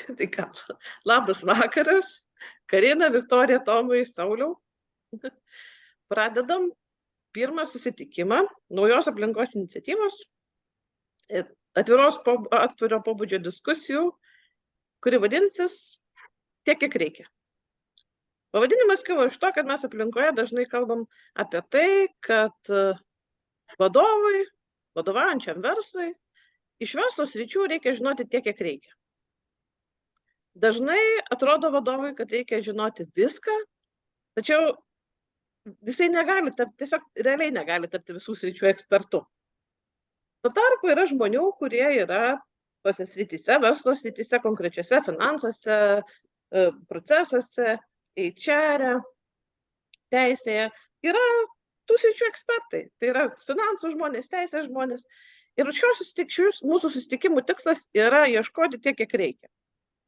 Tai ką, labas vakaras, Karina, Viktorija, Tomai, Sauliau. Pradedam pirmą susitikimą naujos aplinkos iniciatyvos, atviro pobūdžio diskusijų, kuri vadinsis tiek, kiek reikia. Pavadinimas kilo iš to, kad mes aplinkoje dažnai kalbam apie tai, kad vadovui, vadovaujančiam verslui, iš verslo sričių reikia žinoti tiek, kiek reikia. Dažnai atrodo vadovui, kad reikia žinoti viską, tačiau jisai negali tapti, tiesiog realiai negali tapti visų sričių ekspertu. Tuo tarpu yra žmonių, kurie yra tose srityse, verslo srityse, konkrečiose finansuose, procesuose, HR, teisėje, yra tų sričių ekspertai. Tai yra finansų žmonės, teisės žmonės. Ir mūsų susitikimų tikslas yra ieškoti tiek, kiek reikia.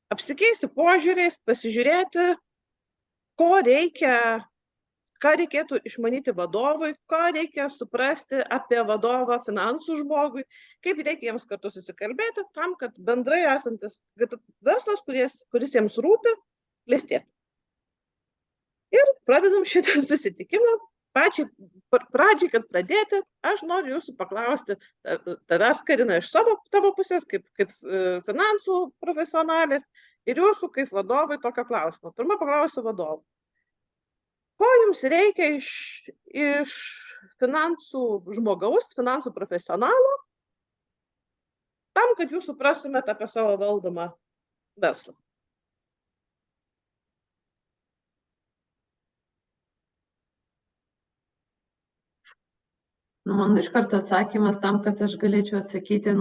Apsikeisti požiūriais, pasižiūrėti, ką reikėtų išmanyti vadovui, ką reikia suprasti apie vadovą finansų žmogui, kaip reikia jiems kartu susikalbėti, tam, kad bendrai esantis verslas, kuris jiems rūpi, klestėtų. Ir pradedam šitą susitikimą. Pradžiai, kad pradėti, aš noriu jūsų paklausti, tavęs, Karina, iš tavo pusės, kaip finansų profesionalės, ir jūsų kaip vadovai tokio klausimo. Pirma, paklausiu vadovų. Ko jums reikia iš finansų žmogaus, finansų profesionalo, tam, kad jūs suprastumėte apie savo valdomą verslą? Man iš karto atsakymas tam, kad aš galėčiau atsakyti,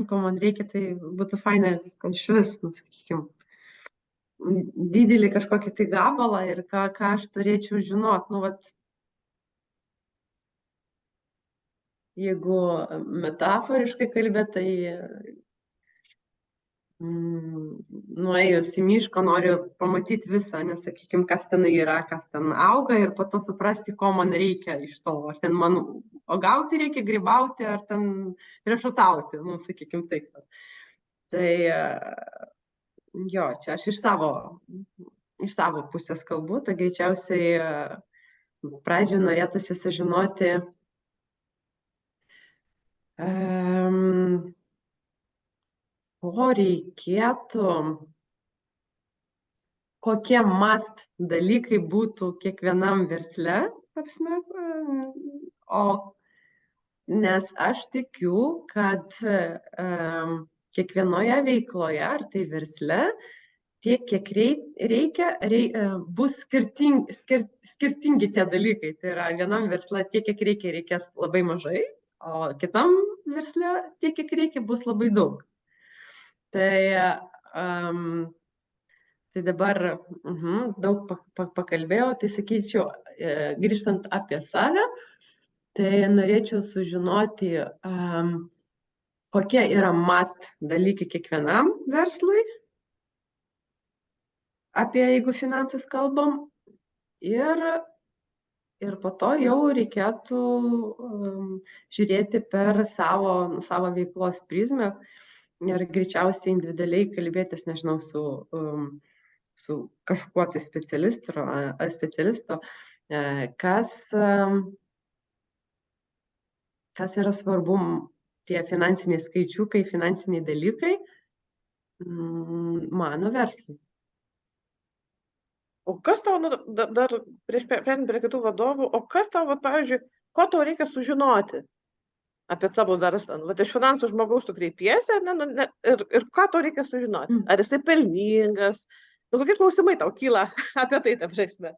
ko man reikia, tai būtų faina, kad iš vis, sakykime, didelį kažkokį tai gabalą ir ką aš turėčiau žinot. Jeigu metaforiškai kalbėt, tai nuėjus į mišką noriu pamatyti visą, nes, sakykime, kas ten yra, kas ten auga ir po to suprasti, ko man reikia iš to. Ar ten man uogauti reikia, grybauti, ar ten riešutauti, sakykime taip. Tai jo, čia aš iš savo pusės kalbu, tai greičiausiai pradžioje norėtųsi sužinoti, ko reikėtų, kokie must dalykai būtų kiekvienam versle, nes aš tikiu, kad kiekvienoje veikloje, ar tai versle, tiek, kiek reikia, bus skirtingi tie dalykai. Tai yra, vienam versle tiek, kiek reikia, reikės labai mažai, o kitam versle tiek, kiek reikia, bus labai daug. Tai dabar daug pakalbėjau, tai sakyčiau, grįžtant apie save, tai norėčiau sužinoti, kokie yra must dalykai kiekvienam verslui, jeigu finansus kalbam, ir po to jau reikėtų žiūrėti per savo veiklos prizmę ir greičiausiai individualiai kalbėtis, nežinau, su kažkuo tai specialistu, kas yra svarbu, tie finansiniai skaičiukai, finansiniai dalykai mano verslui. O kas tau, dar prieš perėmant prie kitų vadovų, o kas tau, pavyzdžiui, ko tau reikia sužinoti apie savo verslą? Iš finansų žmogaus tu kreipiesi, ir ką tau reikia sužinoti? Ar jisai pelningas? Kokie klausimai tau kyla apie tai, ta prasme?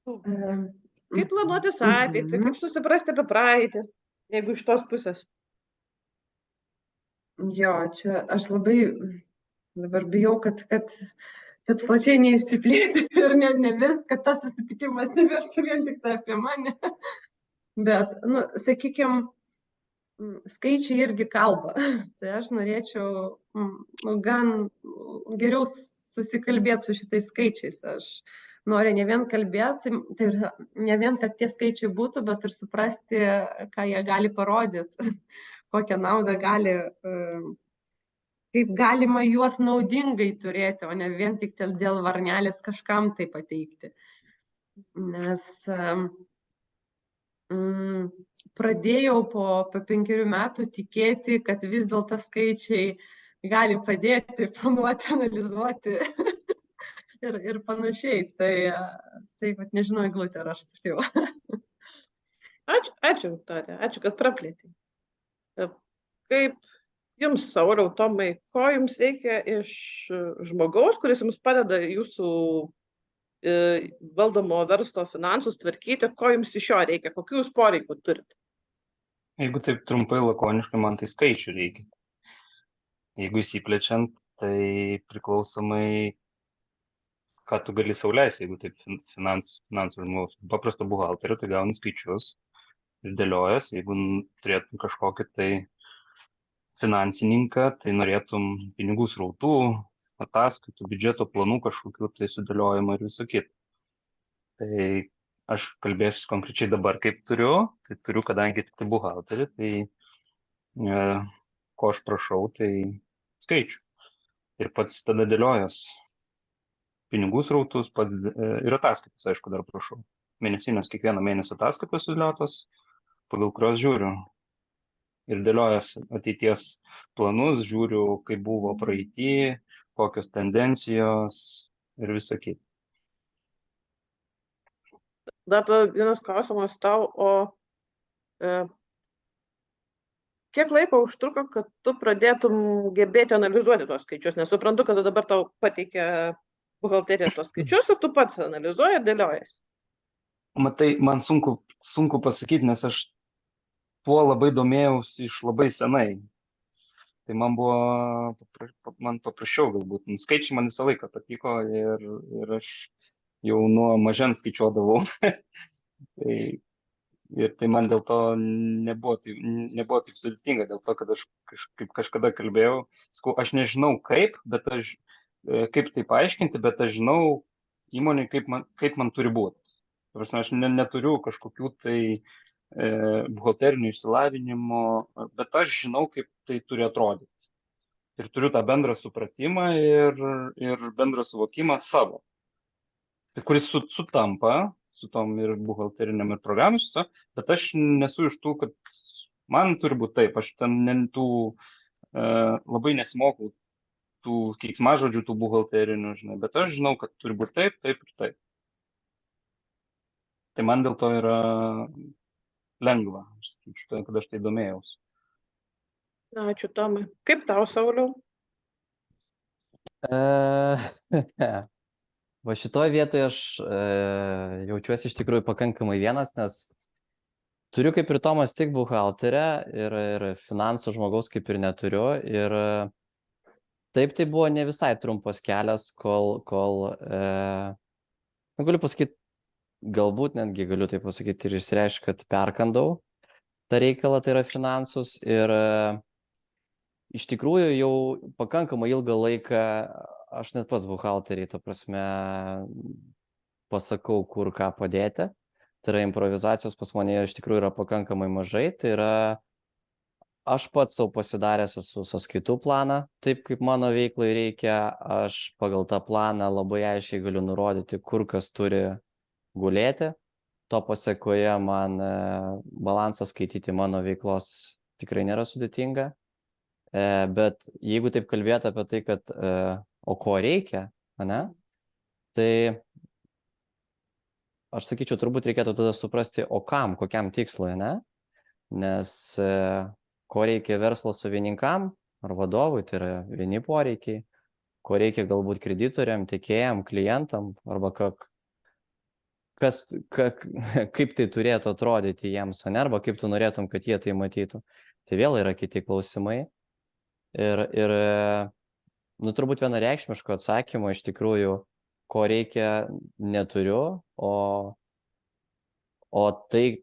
Kaip planuotis ateitį, kaip susiprasti apie praeitį, jeigu iš tos pusės? Jo, čia aš labai dabar bijau, kad plačiai neįsiplėti ir nevirst, kad tas susitikimas nevirstų vien tik tai apie mane. Bet, sakykime, skaičiai irgi kalba. Tai aš norėčiau gan geriau susikalbėti su šitais skaičiais. Aš noriu ne vien kalbėti, tai ne vien, kad tie skaičiai būtų, bet ir suprasti, ką jie gali parodyti, kokią naudą gali kaip galima juos naudingai turėti, o ne vien tik dėl varnelės kažkam tai pateikti. Nes pradėjau po 5 metų tikėti, kad vis dėlto skaičiai gali padėti planuoti, analizuoti ir panašiai. Tai vat, nežinau, Eglutė, ar aš spėjau. Ačiū, Viktorija, ačiū, kad praplėtei. Kaip jums, Sauliau, Tomai, ko jums reikia iš žmogaus, kuris jums padeda jūsų valdomo verslo finansus tvarkyti, ko jums iš jo reikia, kokių jūs poreikių turite? Jeigu taip trumpai lakoniškai, man tai skaičių reikia. Jeigu įsiplečiant, tai priklausomai, ką tu gali sau leisti, jeigu taip finansų žmogaus. Paprasto buhalterio, tai gauni skaičius ir dėliojas. Jeigu turėtum kažkokį tai finansininką, tai norėtum pinigų srautų, ataskaitų, biudžeto planų kažkokių tai sudėliojimo ir viso kito. Tai aš kalbėsiu konkrečiai dabar, kaip turiu. Tai turiu, kadangi tik tai buhalterį, tai ko aš prašau, tai skaičių. Ir pats tada dėliojas pinigų srautus ir ataskaitas, aišku, dar prašau. Mėnesinės kiekvieną mėnesį ataskaitos sudėliotos, pagal kurios žiūriu. Ir dėliojas ateities planus, žiūriu, kaip buvo praeitį, kokios tendencijos ir visa kita. Dar vienas klausimas tau, kiek laiko užtruko, kad tu pradėtum gebėti analizuoti tos skaičius? Nes suprantu, kad dabar tau pateikia buhalterija tos skaičius ir tu pats analizuoji ir dėliojasi. Matai, man sunku pasakyti, nes aš tuo labai domėjausi iš labai senai. Tai man paprasčiau galbūt. Skaičiai man visą laiką patiko ir aš jau nuo mažens skaičiuodavau. Tai man dėl to nebuvo taip sudėtinga, dėl to, kad aš kažkada kalbėjau, aš nežinau kaip tai paaiškinti, bet aš žinau įmonė, kaip man turi būti. Aš neturiu kažkokių tai buhalterinių išsilavinimo, bet aš žinau, kaip tai turi atrodyti. Ir turiu tą bendrą supratimą ir bendrą suvokimą savo, kuris sutampa su tom ir buhalteriniam ir programus, bet aš nesu iš tų, kad man turi būti taip, aš ten labai nesimokau tų keiksmažodžių, tų buhalterinių, žinai, bet aš žinau, kad turi būti taip, taip ir taip. Tai man dėl to yra lengva, aš sakyčiau, kad aš tai domėjausi. Ačiū, Tomai. Kaip tau, Sauliau? Va šitoje vietoje aš jaučiuosi iš tikrųjų pakankamai vienas, nes turiu kaip ir Tomas tik buhalterę ir finansų žmogaus kaip ir neturiu. Ir taip tai buvo ne visai trumpas kelias, kol galiu pasakyti, galbūt netgi galiu tai pasakyti ir išsireiškiu, kad perkandau tą reikalą, tai yra finansus. Ir iš tikrųjų jau pakankamai ilgą laiką aš net pats buhalteriai, to prasme, pasakau, kur ką padėti. Tai yra improvizacijos pas mane iš tikrųjų yra pakankamai mažai. Tai yra aš pats savo pasidaręs esu sąskaitų planą, taip kaip mano veiklai reikia. Aš pagal tą planą labai aiškiai galiu nurodyti, kur kas turi gulėti. To pasekoje man balansą skaityti mano veiklos tikrai nėra sudėtinga. Bet jeigu taip kalbėti apie tai, kad o ko reikia, ne? Tai aš sakyčiau, turbūt reikėtų tada suprasti, o kam, kokiam tikslui, ne? Nes ko reikia verslo savininkam ar vadovui, tai yra vieni poreikiai, ko reikia galbūt kreditoriam, tiekėjam, klientam, arba kaip tai turėtų atrodyti jiems, ne? Arba kaip tu norėtum, kad jie tai matytų. Tai vėl yra kiti klausimai. Ir turbūt vienareikšmiško atsakymo iš tikrųjų, ko reikia, neturiu, o tai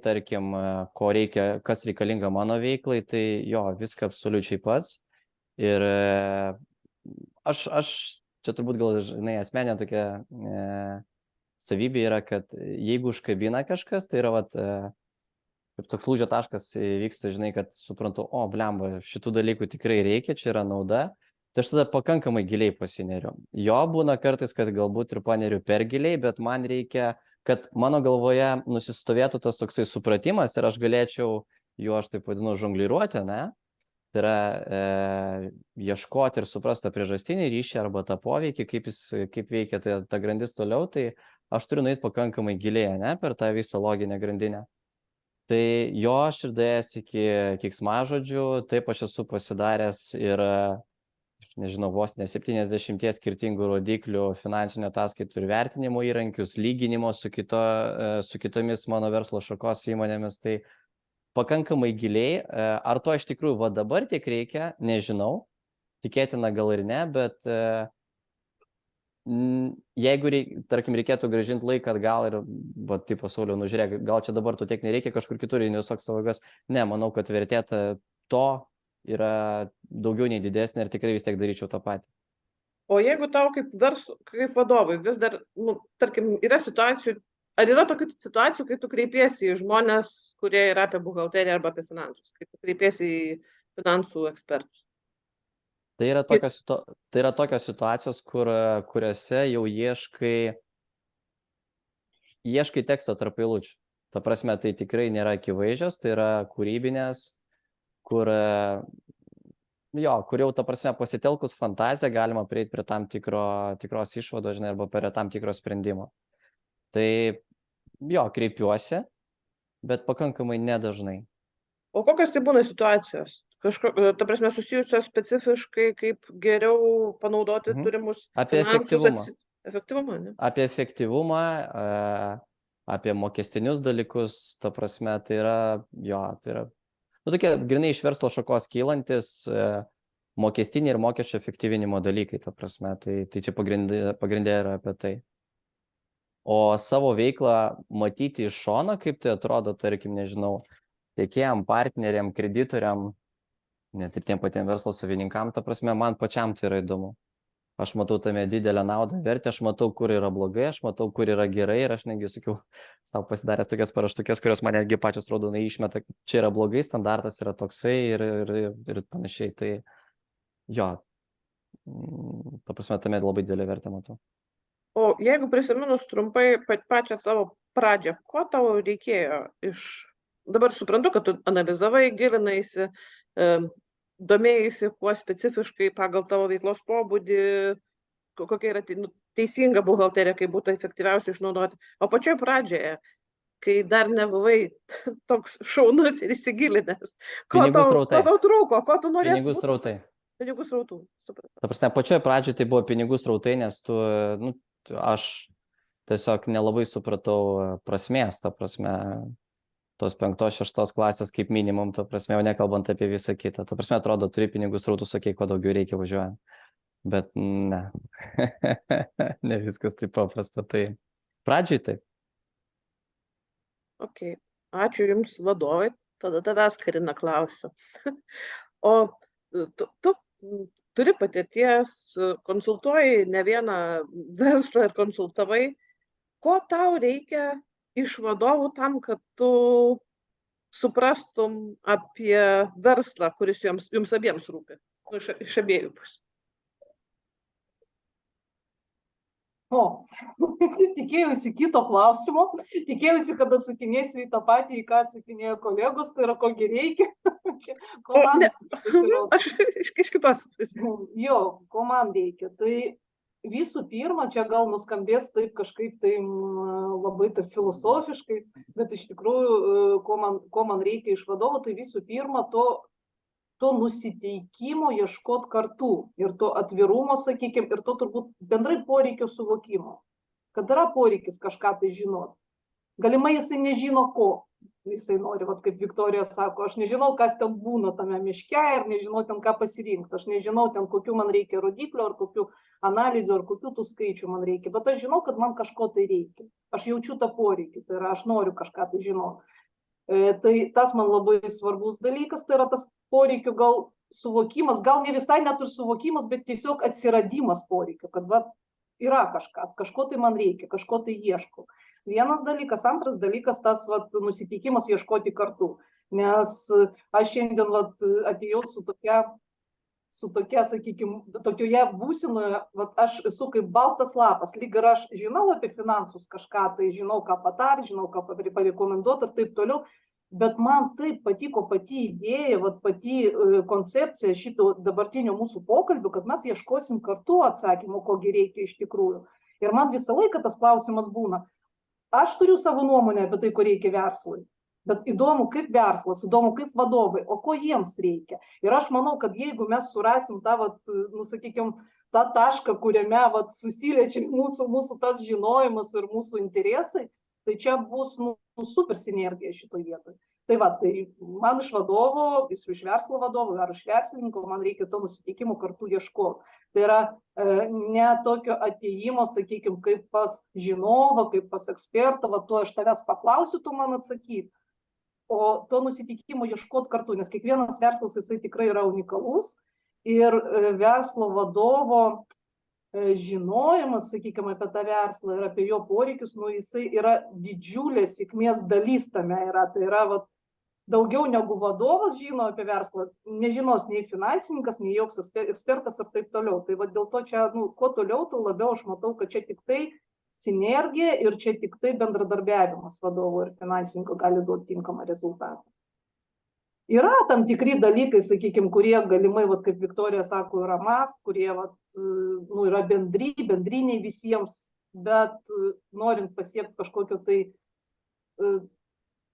tarkim, ko reikia, kas reikalinga mano veiklai, tai jo, viską absoliučiai pats. Ir aš čia turbūt gal, žinai, asmeninė tokia savybė yra, kad jeigu užkabina kažkas, tai yra kaip toks lūžio taškas vyksta, žinai, kad suprantu, o, blemba, šitų dalykų tikrai reikia, čia yra nauda. Tai aš tada pakankamai giliai pasineriu. Jo būna kartais, kad galbūt ir paneriu per giliai, bet man reikia, kad mano galvoje nusistovėtų tas toksai supratimas ir aš galėčiau, jo aš taip vadinu, žongliruoti, ne? Tai yra ieškoti ir suprasti tą priežastinį ryšį arba tą poveikį, kaip veikia ta grandis toliau, tai aš turiu nueiti pakankamai giliai, ne, per tą visą loginę grandinę. Tai jo aš ir dėjęs iki keiksmažodžių, taip aš esu pasidaręs ir, aš nežinau, vos ne 70 skirtingų rodiklių, finansinių ataskaitų ir vertinimo įrankius, lyginimo su kitomis mano verslo šakos įmonėmis, tai pakankamai giliai. Ar to iš tikrųjų va dabar tiek reikia, nežinau, tikėtina gal ir ne, bet jeigu, tarkim, reikėtų grąžinti laiką atgal ir, va, tipo, Sauliau, nužiūrėk, gal čia dabar tu tiek nereikia, kažkur kitur investuok savo jėgas, ne, manau, kad vertė to yra daugiau nei didesnė ir tikrai vis tiek daryčiau tą patį. O jeigu tau kaip vadovui vis dar, tarkim, yra situacijų, ar yra tokių situacijų, kai tu kreipiesi į žmonės, kurie yra apie buhalteriją arba apie finansus, kai tu kreipiesi į finansų ekspertus? Tai yra tokios situacijos, kuriuose jau ieškai teksto tarp eilučių. Ta prasme, tai tikrai nėra akivaizdžios, tai yra kūrybinės, kur jau, ta prasme, pasitelkus fantaziją galima prieiti prie tam tikros išvados, žinai, arba prie tam tikro sprendimo. Tai jo, kreipiuosi, bet pakankamai nedažnai. O kokios tai būna situacijos? Ta prasme, susijusios specifiškai, kaip geriau panaudoti turimus Apie finansus. Efektyvumą, ne? Apie efektyvumą, apie mokestinius dalykus, ta prasme, tai yra tokie grinai iš verslo šakos kylantis mokestiniai ir mokesčio efektyvinimo dalykai, ta prasme, tai čia pagrindė yra apie tai. O savo veiklą matyti iš šono, kaip tai atrodo, tarkim, nežinau, tiekėjam, partneriam, kreditoriam, net ir tiem patiem verslo savininkam, ta prasme, man pačiam tai yra įdomu. Aš matau tame didelę naudą, vertę, aš matau, kur yra blogai, aš matau, kur yra gerai ir aš netgi sakiau, savo pasidaręs tokias paraštukės, kurios man netgi pačios raudonai išmeta, čia yra blogai, standartas yra toksai ir panašiai. Tai jo, ta prasme, tame labai didelę vertę matau. O jeigu prisiminus trumpai pačią savo pradžią, ko tau reikėjo dabar suprantu, kad tu analizavai, gilinaisi, domėjaisi, kuo specifiškai pagal tavo veiklos pobūdį, kokia yra teisinga buhalterija, kaip būtų efektyviausiai išnaudoti. O pačioje pradžioje, kai dar nebuvai toks šaunus ir įsigilinęs, ko tau trūko, ko tu norėjai? Pinigų srautai. Pinigų srautų, supratau. Ta prasme, pačioje pradžioje tai buvo pinigų srautai, nes aš tiesiog nelabai supratau prasmės, ta prasme, tos 5-6 klasės kaip minimum, ta prasme, jau nekalbant apie visą kitą. Ta prasme, atrodo, turi pinigų srautus, sakai, ko daugiau reikia važiuojant. Bet ne, ne viskas taip paprasta. Tai pradžiai taip. Ok, ačiū Jums, vadovai. Tada tavęs, Karina, klausiu. O tu turi patirties, konsultuoji ne vieną verslą ir konsultavai. Ko tau reikia iš vadovų tam, kad tu suprastum apie verslą, kuris jums abiems rūpi, iš abiejų pusių? Tikėjausi kito klausimo, tikėjausi, kad atsakinėsiu į tą patį, į ką atsakinėjo kolegos, tai yra kogi reikia. Aš iš kitos pusės. Jo, ko man reikia. Tai visų pirma, čia gal nuskambės taip kažkaip tai labai taip filosofiškai, bet iš tikrųjų, ko man reikia iš vadovo, tai visų pirma to nusiteikimo ieškot kartu ir to atvirumo, sakykime, ir to turbūt bendrai poreikio suvokimo. Kad yra poreikis kažką tai žinot. Galimai jisai nežino ko. Jisai nori, kaip Viktorija sako, aš nežinau, kas ten būna tame miške ir nežinau ten ką pasirinkti. Aš nežinau ten, kokių man reikia rodiklių, ar kokių analizių, ar kokių tų skaičių man reikia. Bet aš žinau, kad man kažko tai reikia. Aš jaučiu tą poreikį, tai yra aš noriu kažką tai žinoti. Tai tas man labai svarbus dalykas, tai yra tas poreikių gal suvokimas, gal ne visai net ir suvokimas, bet tiesiog atsiradimas poreikio, kad yra kažkas, kažko tai man reikia, kažko tai ieškau. Vienas dalykas, antras dalykas tas nusiteikimas ieškoti kartu. Nes aš šiandien atėjau su tokia, sakykime, tokioje būsinoje, aš esu kaip baltas lapas, lyg ir aš žinau apie finansus kažką, tai žinau, ką patarti, žinau, ką parekomenduoti ir taip toliau, bet man taip patiko pati idėja, pati koncepcija šito dabartinio mūsų pokalbio, kad mes ieškosim kartu atsakymų, kogi reikia iš tikrųjų. Ir man visą laiką tas klausimas būna, aš turiu savo nuomonę apie tai, ko reikia verslui. Bet įdomu, kaip verslas, įdomu, kaip vadovai, o ko jiems reikia. Ir aš manau, kad jeigu mes surasim tą, sakykime, tą tašką, kuriame susiliečia mūsų tas žinojimas ir mūsų interesai, tai čia bus super sinergija šitoje vietoje. Tai man iš vadovo, iš verslo vadovo ar iš verslininko, man reikia to nusiteikimo kartu ieškoti. Tai yra ne tokio atėjimo, sakykime, kaip pas žinovą, kaip pas ekspertą, to aš tavęs paklausiu, tu man atsakyk. O to nusiteikimo ieškoti kartu, nes kiekvienas verslas jisai tikrai yra unikalus ir verslo vadovo žinojimas, sakykime, apie tą verslą ir apie jo poreikius, jisai yra didžiulė sėkmės dalis tame yra. Tai yra daugiau negu vadovas žino apie verslą, nežinos nei finansininkas, nei joks ekspertas ir taip toliau. Tai dėl to čia, kuo toliau, tuo labiau aš matau, kad čia tik tai sinergija ir čia tik tai bendradarbiavimas vadovo ir finansininko gali duoti tinkamą rezultatą. Yra tam tikri dalykai, sakykime, kurie galimai, kaip Viktorija sako, yra must, kurie yra bendriniai visiems, bet norint pasiekti kažkokio tai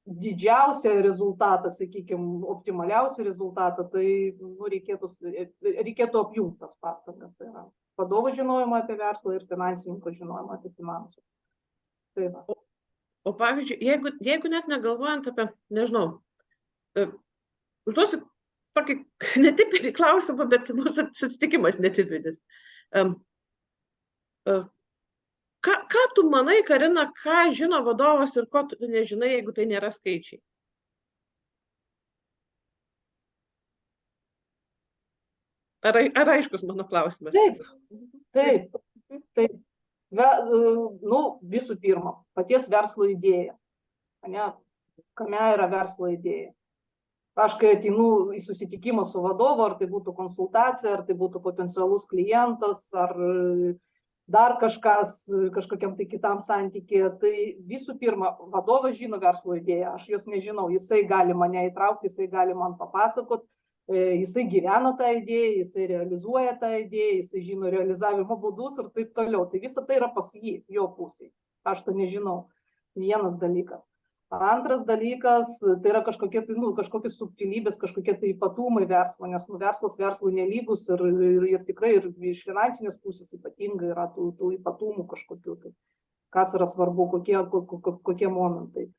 didžiausią rezultatą, sakykime, optimaliausią rezultatą, tai reikėtų apjungti tas pastangas. Tai yra vadovo žinojimą apie verslą ir finansininko žinojimą apie finansų. Tai va. O pavyzdžiui, jeigu net negalvojant apie, nežinau, užduosiu tokį netipinį klausimą, bet mūsų susitikimas netipinis. Ką tu manai, Karina, ką žino vadovas ir ko tu nežinai, jeigu tai nėra skaičiai? Ar aiškus mano klausimas? Taip. Visų pirma, paties verslo idėja. Kame yra verslo idėja? Aš kai ateinu į susitikimą su vadovu, ar tai būtų konsultacija, ar tai būtų potencialus klientas, ar dar kažkokiam tai kitam santykėje, tai visų pirma, vadovas žino verslo idėją, aš jos nežinau, jisai gali mane įtraukti, jisai gali man papasakot, jisai gyvena tą idėją, jisai realizuoja tą idėją, jisai žino realizavimo būdus ir taip toliau. Tai visa tai yra pas jį, jo pusėje. Aš to nežinau. Vienas dalykas. Antras dalykas, tai yra kažkokios subtilybės, kažkokie tai ypatumai verslo, nes verslas verslui nelygus ir tikrai ir iš finansinės pusės ypatingai yra tų ypatumų kažkokių, kas yra svarbu, kokie momentai.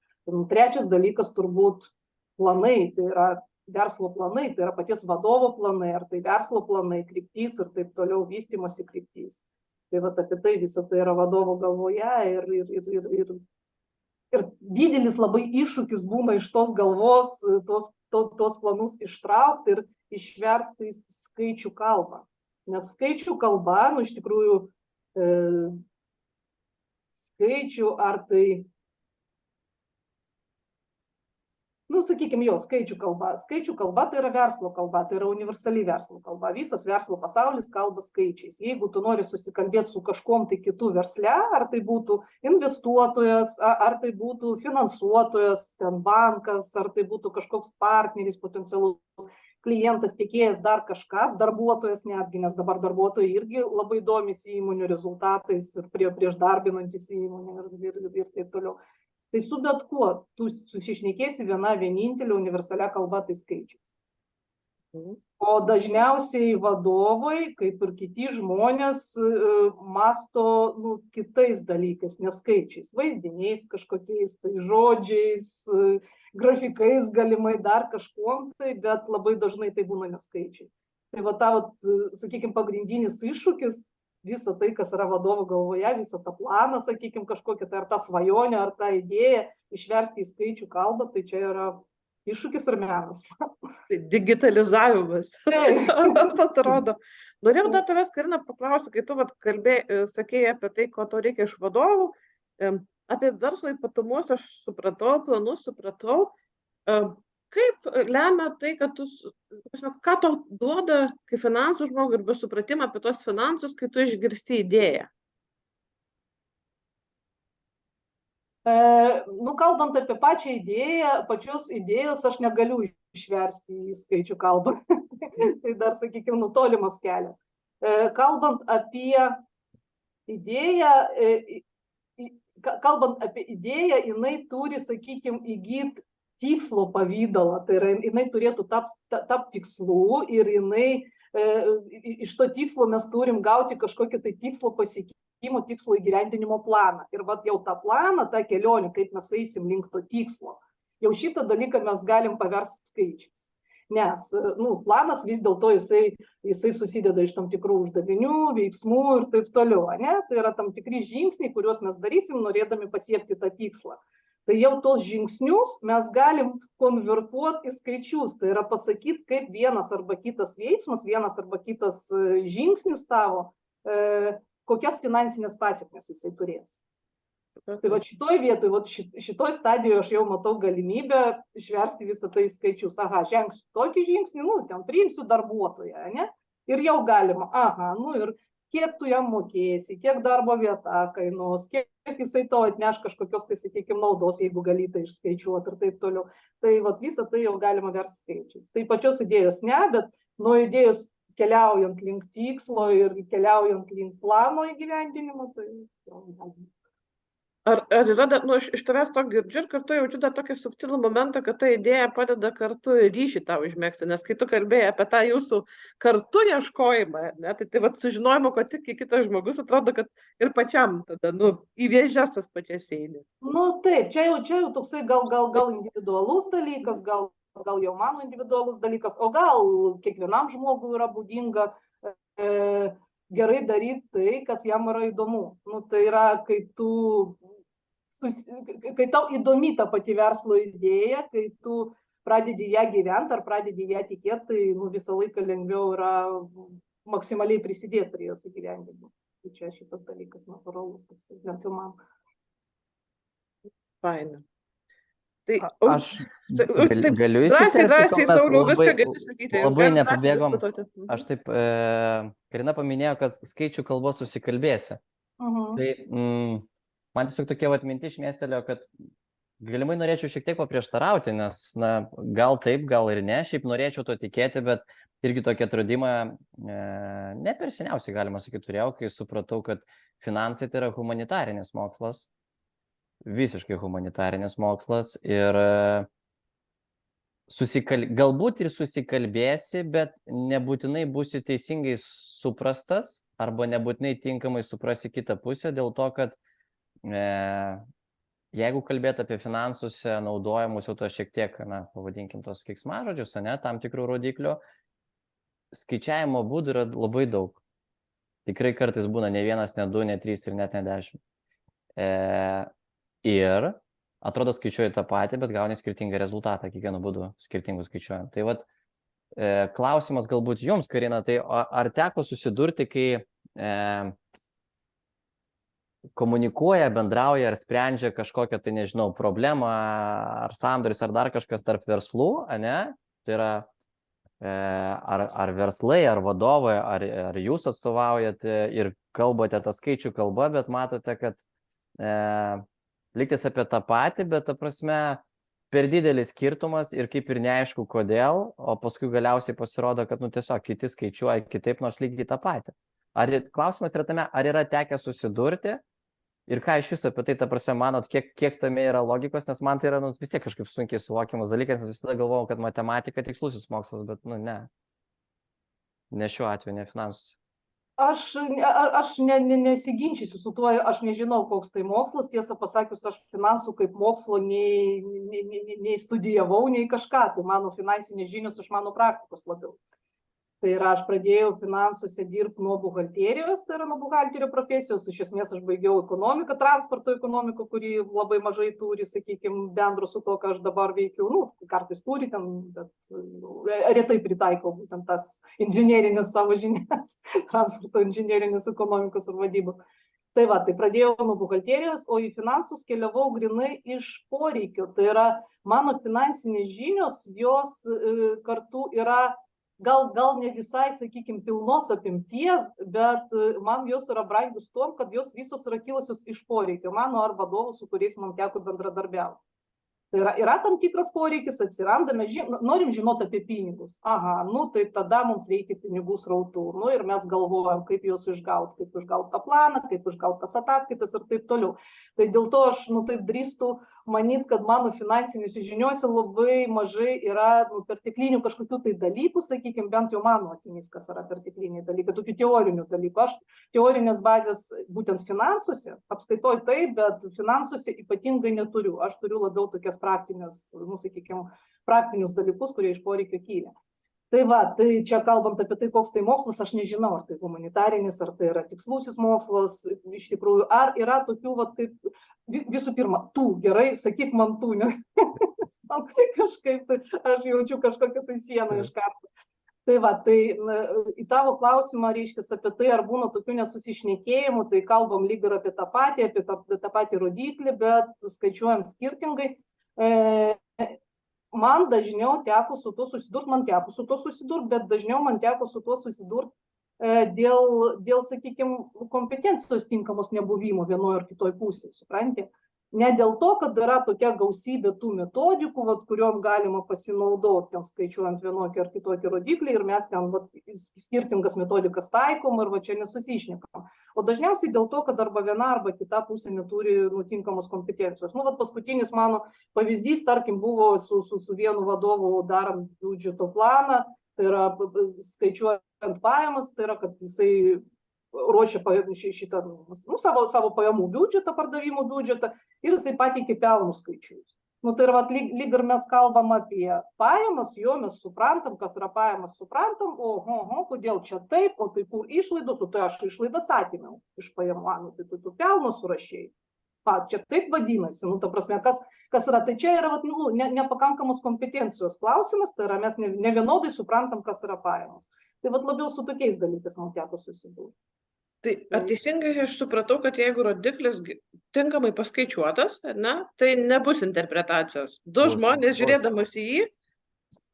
Trečias dalykas turbūt planai, tai yra verslo planai, tai yra paties vadovo planai, ar tai verslo planai, kryptys ir taip toliau vystymosi kryptys. Tai apie tai visą tai yra vadovo galvoje ir didelis labai iššūkis būna iš tos galvos, tos planus ištraukti ir išversti į skaičių kalbą. Nes skaičių kalba, iš tikrųjų, skaičių ar tai, sakykime, skaičių kalba. Skaičių kalba tai yra verslo kalba, tai yra universali verslo kalba. Visas verslo pasaulis kalba skaičiais. Jeigu tu nori susikalbėti su kažkom tai kitų versle, ar tai būtų investuotojas, ar tai būtų finansuotojas, bankas, ar tai būtų kažkoks partneris, potencialus klientas, tiekėjas, dar kažkas, darbuotojas netgi, nes dabar darbuotojai irgi labai domisi įmonių rezultatais ir prieš darbinantis įmonę ir taip toliau. Tai su bet kuo tu susišnekėsi viena vienintelė universalia kalba, tai skaičiais. O dažniausiai vadovai, kaip ir kiti žmonės, masto kitais dalykais, ne skaičiais, vaizdiniais kažkokiais, tai žodžiais, grafikais galimai dar kažkuom, bet labai dažnai tai būna ne skaičiai. Tai sakykime, pagrindinis iššūkis, visą tai, kas yra vadovo galvoje, visą tą planą, sakykime, kažkokią, tai ar tą svajonę, ar tą idėją išversti į skaičių kalbą, tai čia yra iššūkis ir menas. Digitalizavimas. Atrodo. Norėjau dar tavęs, Karina, paklausti, kai tu sakėjai apie tai, ko to reikia iš vadovų, apie verslo ypatumus aš supratau, planus supratau. Kaip lemia tai, kad ką tau duoda, kai finansų žmogui, arba supratimą apie tos finansus, kai tu išgirsti idėją? Kalbant apie pačią idėją, pačios idėjos aš negaliu išversti į skaičių kalbą. Tai dar, sakykime, tolimas kelias. Kalbant apie idėją, jinai turi, sakykime, įgyti tikslo pavydalą. Tai yra, jinai turėtų tapti tikslu ir iš to tikslo mes turim gauti kažkokį tai tikslo pasiekimo, tikslo įgyvendinimo planą. Ir vat jau tą planą, tą kelionę, kaip mes eisim link to tikslo, jau šitą dalyką mes galim paversti skaičiais. Nes planas vis dėlto jisai susideda iš tam tikrų uždavinių, veiksmų ir taip toliau. Ne? Tai yra tam tikri žingsniai, kuriuos mes darysim, norėdami pasiekti tą tikslą. Tai jau tos žingsnius mes galim konvertuoti į skaičius. Tai yra pasakyti, kaip vienas arba kitas veiksmas, vienas arba kitas žingsnis tavo, kokias finansinės pasekmes jisai turės. Tai va šitoj vietoj, šitoj stadijoje aš jau matau galimybę išversti visą tai į skaičius. Aha, žengsiu tokį žingsnį, ten priimsiu darbuotoją, ne? Ir jau galima, ir kiek tu jam mokėsi, kiek darbo vieta kainuos, kiek jisai to atneš kažkokios, tai sakykime, naudos, jeigu gali tai išskaičiuoti ir taip toliau. Tai visą tai jau galima versti skaičiais. Tai pačios idėjos ne, bet nuo idėjos keliaujant link tikslo ir keliaujant link plano įgyvendinimo, tai jau galima. Ar yra, iš tavęs to girdžiu ir kartu jaučiu dar tokį subtilų momentą, kad ta idėja padeda kartu ryšį tau užmegzti, nes kai tu kalbėjai apie tą jūsų kartu ieškojimą, ne, tai sužinojimo, ko tik kitas žmogus, atrodo, kad ir pačiam tada, į vėžes tas pačias eini. Taip, čia jau toksai gal individualus dalykas, gal jau mano individualus dalykas, o gal kiekvienam žmogui yra būdinga gerai daryti tai, kas jam yra įdomu. Tai yra, kai tau įdomi ta pati verslo idėja, kai tu pradedi ją gyventi ar pradedi ją tikėti, tai visą laiką lengviau yra maksimaliai prisidėti prie jos įgyvendinimo. Tai čia šitas dalykas natūralus, bent jau man. Faina. Tai Aš galiu drąsiai, Sauliau, viską gali sakyti. Labai nepabėgom. Aš taip, Karina paminėjo, kad skaičių kalbos susikalbėsi. Tai man tiesiog tokia mintis išmėstelėjo, kad galimai norėčiau šiek tiek paprieštarauti, nes gal taip, gal ir ne, šiaip norėčiau to tikėti, bet irgi tokį atradimą ne per seniausiai, galima sakyti, turėjau, kai supratau, kad finansai tai yra humanitarinis mokslas. Visiškai humanitarinis mokslas ir galbūt ir susikalbėsi, bet nebūtinai būsi teisingai suprastas arba nebūtinai tinkamai suprasi kitą pusę dėl to, kad jeigu kalbėt apie finansuose naudojamus jau to šiek tiek, pavadinkim tos keiksmažodžius, tam tikrų rodiklių, skaičiavimo būdų yra labai daug. Tikrai kartais būna ne vienas, ne du, ne trys ir net ne 10. Ir atrodo skaičiuoji tą patį, bet gauni skirtingą rezultatą, kiekvienu būdu skirtingų skaičiuojant. Tai klausimas galbūt jums, Karina, tai ar teko susidurti, kai komunikuoja, bendrauja ar sprendžia kažkokią, tai nežinau, problemą, ar sandoris, ar dar kažkas tarp verslų, ne? Tai yra ar verslai, ar vadovai, ar jūs atstovaujat ir kalbate tą skaičių kalbą, bet matote, kad lygtis apie tą patį, bet ta prasme per didelis skirtumas ir kaip ir neaišku kodėl, o paskui galiausiai pasirodo, kad tiesiog kiti skaičiuoja kitaip, nors lygiai tą patį. Klausimas yra tame, ar yra tekę susidurti ir ką iš jūsų apie tai, ta prasme, manot, kiek tame yra logikos, nes man tai yra vis tiek kažkaip sunkiai suvokiamas dalykas, nes visada galvojau, kad matematika tikslusis mokslas, bet ne. Ne šiuo atveju, ne finansus. Aš nesiginčysiu su tuo, aš nežinau, koks tai mokslas, tiesą pasakius, aš finansų kaip mokslo nei studijavau, nei kažką, tai mano finansinės žinios iš mano praktikos labiau. Tai yra, aš pradėjau finansuose dirbti nuo buhalterijos, tai yra nuo buhalterio profesijos, iš esmės aš baigiau ekonomiką, transporto ekonomiką, kuri labai mažai turi, sakykime, bendro su to, ką aš dabar veikiu, nu, kartais turi ten, bet retai pritaikau būtent tas inžinierinės savo žinias, transporto inžinierinės ekonomikos ir vadybos. Tai va, tai pradėjau nuo buhalterijos, o į finansus keliavau grinai iš poreikio, tai yra mano finansinės žinios, jos kartu yra gal ne visai, sakykime, pilnos apimties, bet man jos yra brangius tom, kad jos visos yra kilusios iš poreikio, mano ar vadovų, su kuriais man teko bendradarbiauti. Tai yra tam tikras poreikis, atsiranda, mes norim žinoti apie pinigus. Aha, nu tai tada mums reikia pinigų srautų. Nu ir mes galvojam, kaip juos išgauti, kaip išgauti tą planą, kaip išgauti tas ataskaitas ir taip toliau. Tai dėl to aš, taip drįstu manyti, kad mano finansinėse žiniuose labai mažai yra perteklinių kažkokių tai dalykų, sakykime, bent jau mano akimis, kas yra pertekliniai dalykai, tokių teorinių dalykų. Aš teorinės bazės būtent finansuose, apskaitoj taip, bet finansuose ypatingai neturiu. Aš turiu labiau tokias praktinės, sakykime, praktinius dalykus, kurie iš poreikio kyla. Tai va, tai čia kalbant apie tai, koks tai mokslas, aš nežinau, ar tai humanitarinis, ar tai yra tikslusis mokslas, iš tikrųjų, ar yra tokių, kaip, visų pirma, gerai, sakyk man ne, man kažkaip, tai aš jaučiu kažkokią tai sieną iš karto. Tai va, tai į tavo klausimą, reiškia, apie tai, ar būna tokių nesusišnekėjimų, tai kalbam lyg ir apie tą patį rodiklį, bet skaičiuojam skirtingai. Man dažniau teko su tuo susidurti, bet dažniau man teko su tuo susidurti dėl, sakykime, kompetencijos tinkamos nebuvimo vienoje ar kitoje pusėje, supranti? Ne dėl to, kad yra tokia gausybė tų metodikų, kuriuom galima pasinaudoti, ten skaičiuojant vienokį ar kitokį rodiklį ir mes ten skirtingas metodikas taikom ir čia nesusišnekam. O dažniausiai dėl to, kad arba viena arba kita pusė neturi tinkamos kompetencijos. Paskutinis mano pavyzdys, tarkim, buvo su vienu vadovu darant biudžeto planą, tai yra skaičiuojant pajamas, tai yra, kad jisai ruošia šitą savo pajamų biudžetą, pardavimų biudžetą ir jisai pateikė pelnų skaičius. Tai yra lyg ir mes kalbam apie pajamas, jo mes suprantam, kas yra pajamas, suprantam, kodėl čia taip, o tai kur išlaidos, o tai aš išlaidas atėmiau iš pajamų, tai tu pelno surašėjai. Čia taip vadinasi, ta prasme, kas yra, tai čia yra nepakankamos kompetencijos klausimas, tai yra mes ne vienodai suprantam, kas yra pajamos. Tai labiau su tokiais dalykais man teko susidurti. Tai ar teisingai aš supratau, kad jeigu rodiklis tinkamai paskaičiuotas, tai nebus interpretacijos. Žmonės žiūrėdamas į jį.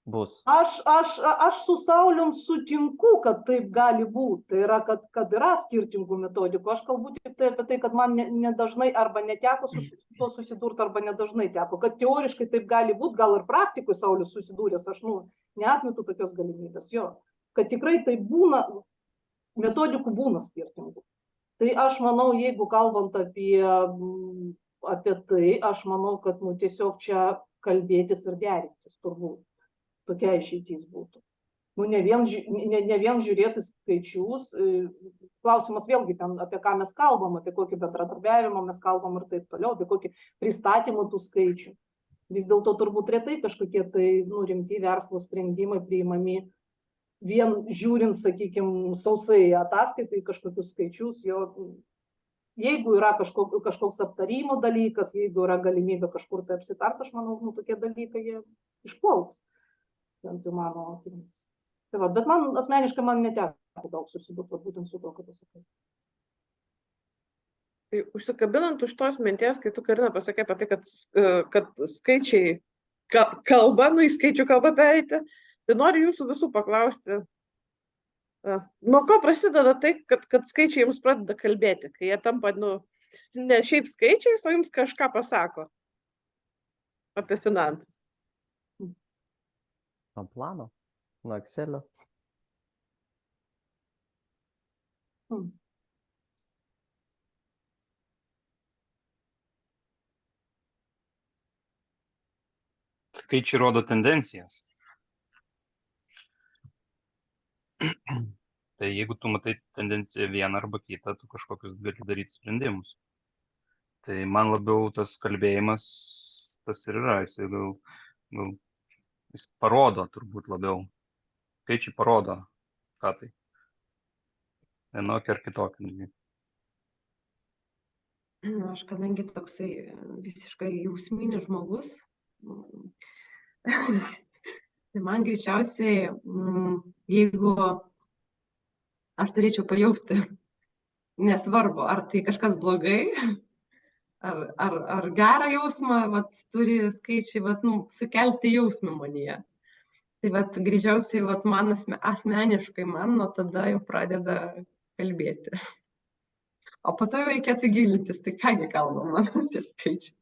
Bus. Aš su Saulium sutinku, kad taip gali būti. Tai yra, kad yra skirtingų metodikų. Aš kalbu tik apie tai, kad man nedažnai arba neteko su tuo susidurti, arba nedažnai teko. Kad teoriškai taip gali būti, gal ir praktikui Saulius susidūręs, aš neatmetu tokios galimybės. Jo. Kad tikrai tai būna, metodikų būna skirtingų. Tai aš manau, jeigu kalbant apie tai, aš manau, kad tiesiog čia kalbėtis ir derintis turbūt. Tokia išeitis būtų. Ne vien žiūrėti skaičius, klausimas vėlgi ten, apie ką mes kalbam, apie kokį bendradarbiavimą mes kalbam ir taip toliau, apie kokį pristatymą tų skaičių. Vis dėlto turbūt retai kažkokie tai rimti verslo sprendimai priimami vien žiūrint, sakykime, sausai ataskaitai kažkokius skaičius, jeigu yra kažkoks aptarimo dalykas, jeigu yra galimybė kažkur tai apsitarti, aš manau, tokie dalykai jie išplauks. Bent jau mano akimis. Bet man asmeniškai neteko daug susidurti būtent su to, kad pasakai. Tai užsikabinant už tos minties, kai tu, Karina, pasakė apie tai, kad skaičiai kalba, į skaičių kalbą pereiti, tai noriu jūsų visų paklausti, nuo ko prasideda tai, kad skaičiai jums pradeda kalbėti, kai jie tampa, ne šiaip skaičiais, o jums kažką pasako apie finansus. Nuo plano, nuo Excelio. Skaičiai rodo tendencijas. Tai jeigu tu matai tendenciją vieną arba kitą, tu kažkokius gali daryti sprendimus. Tai man labiau tas kalbėjimas, tas ir yra, jis parodo turbūt labiau. Skaičiai parodo, kažką tai. Vienokį ar kitokį. Aš kadangi toksai visiškai jausminis žmogus, tai man greičiausiai, jeigu aš turėčiau pajausti, nesvarbu, ar tai kažkas blogai, ar gerą jausmą, vat, turi skaičiai, vat, sukelti jausmą manyje. Tai vat, greičiausiai vat, man asmeniškai nuo tada jau pradeda kalbėti. O po to jau reikėtų gilintis, tai kągi kalba man tie skaičiai.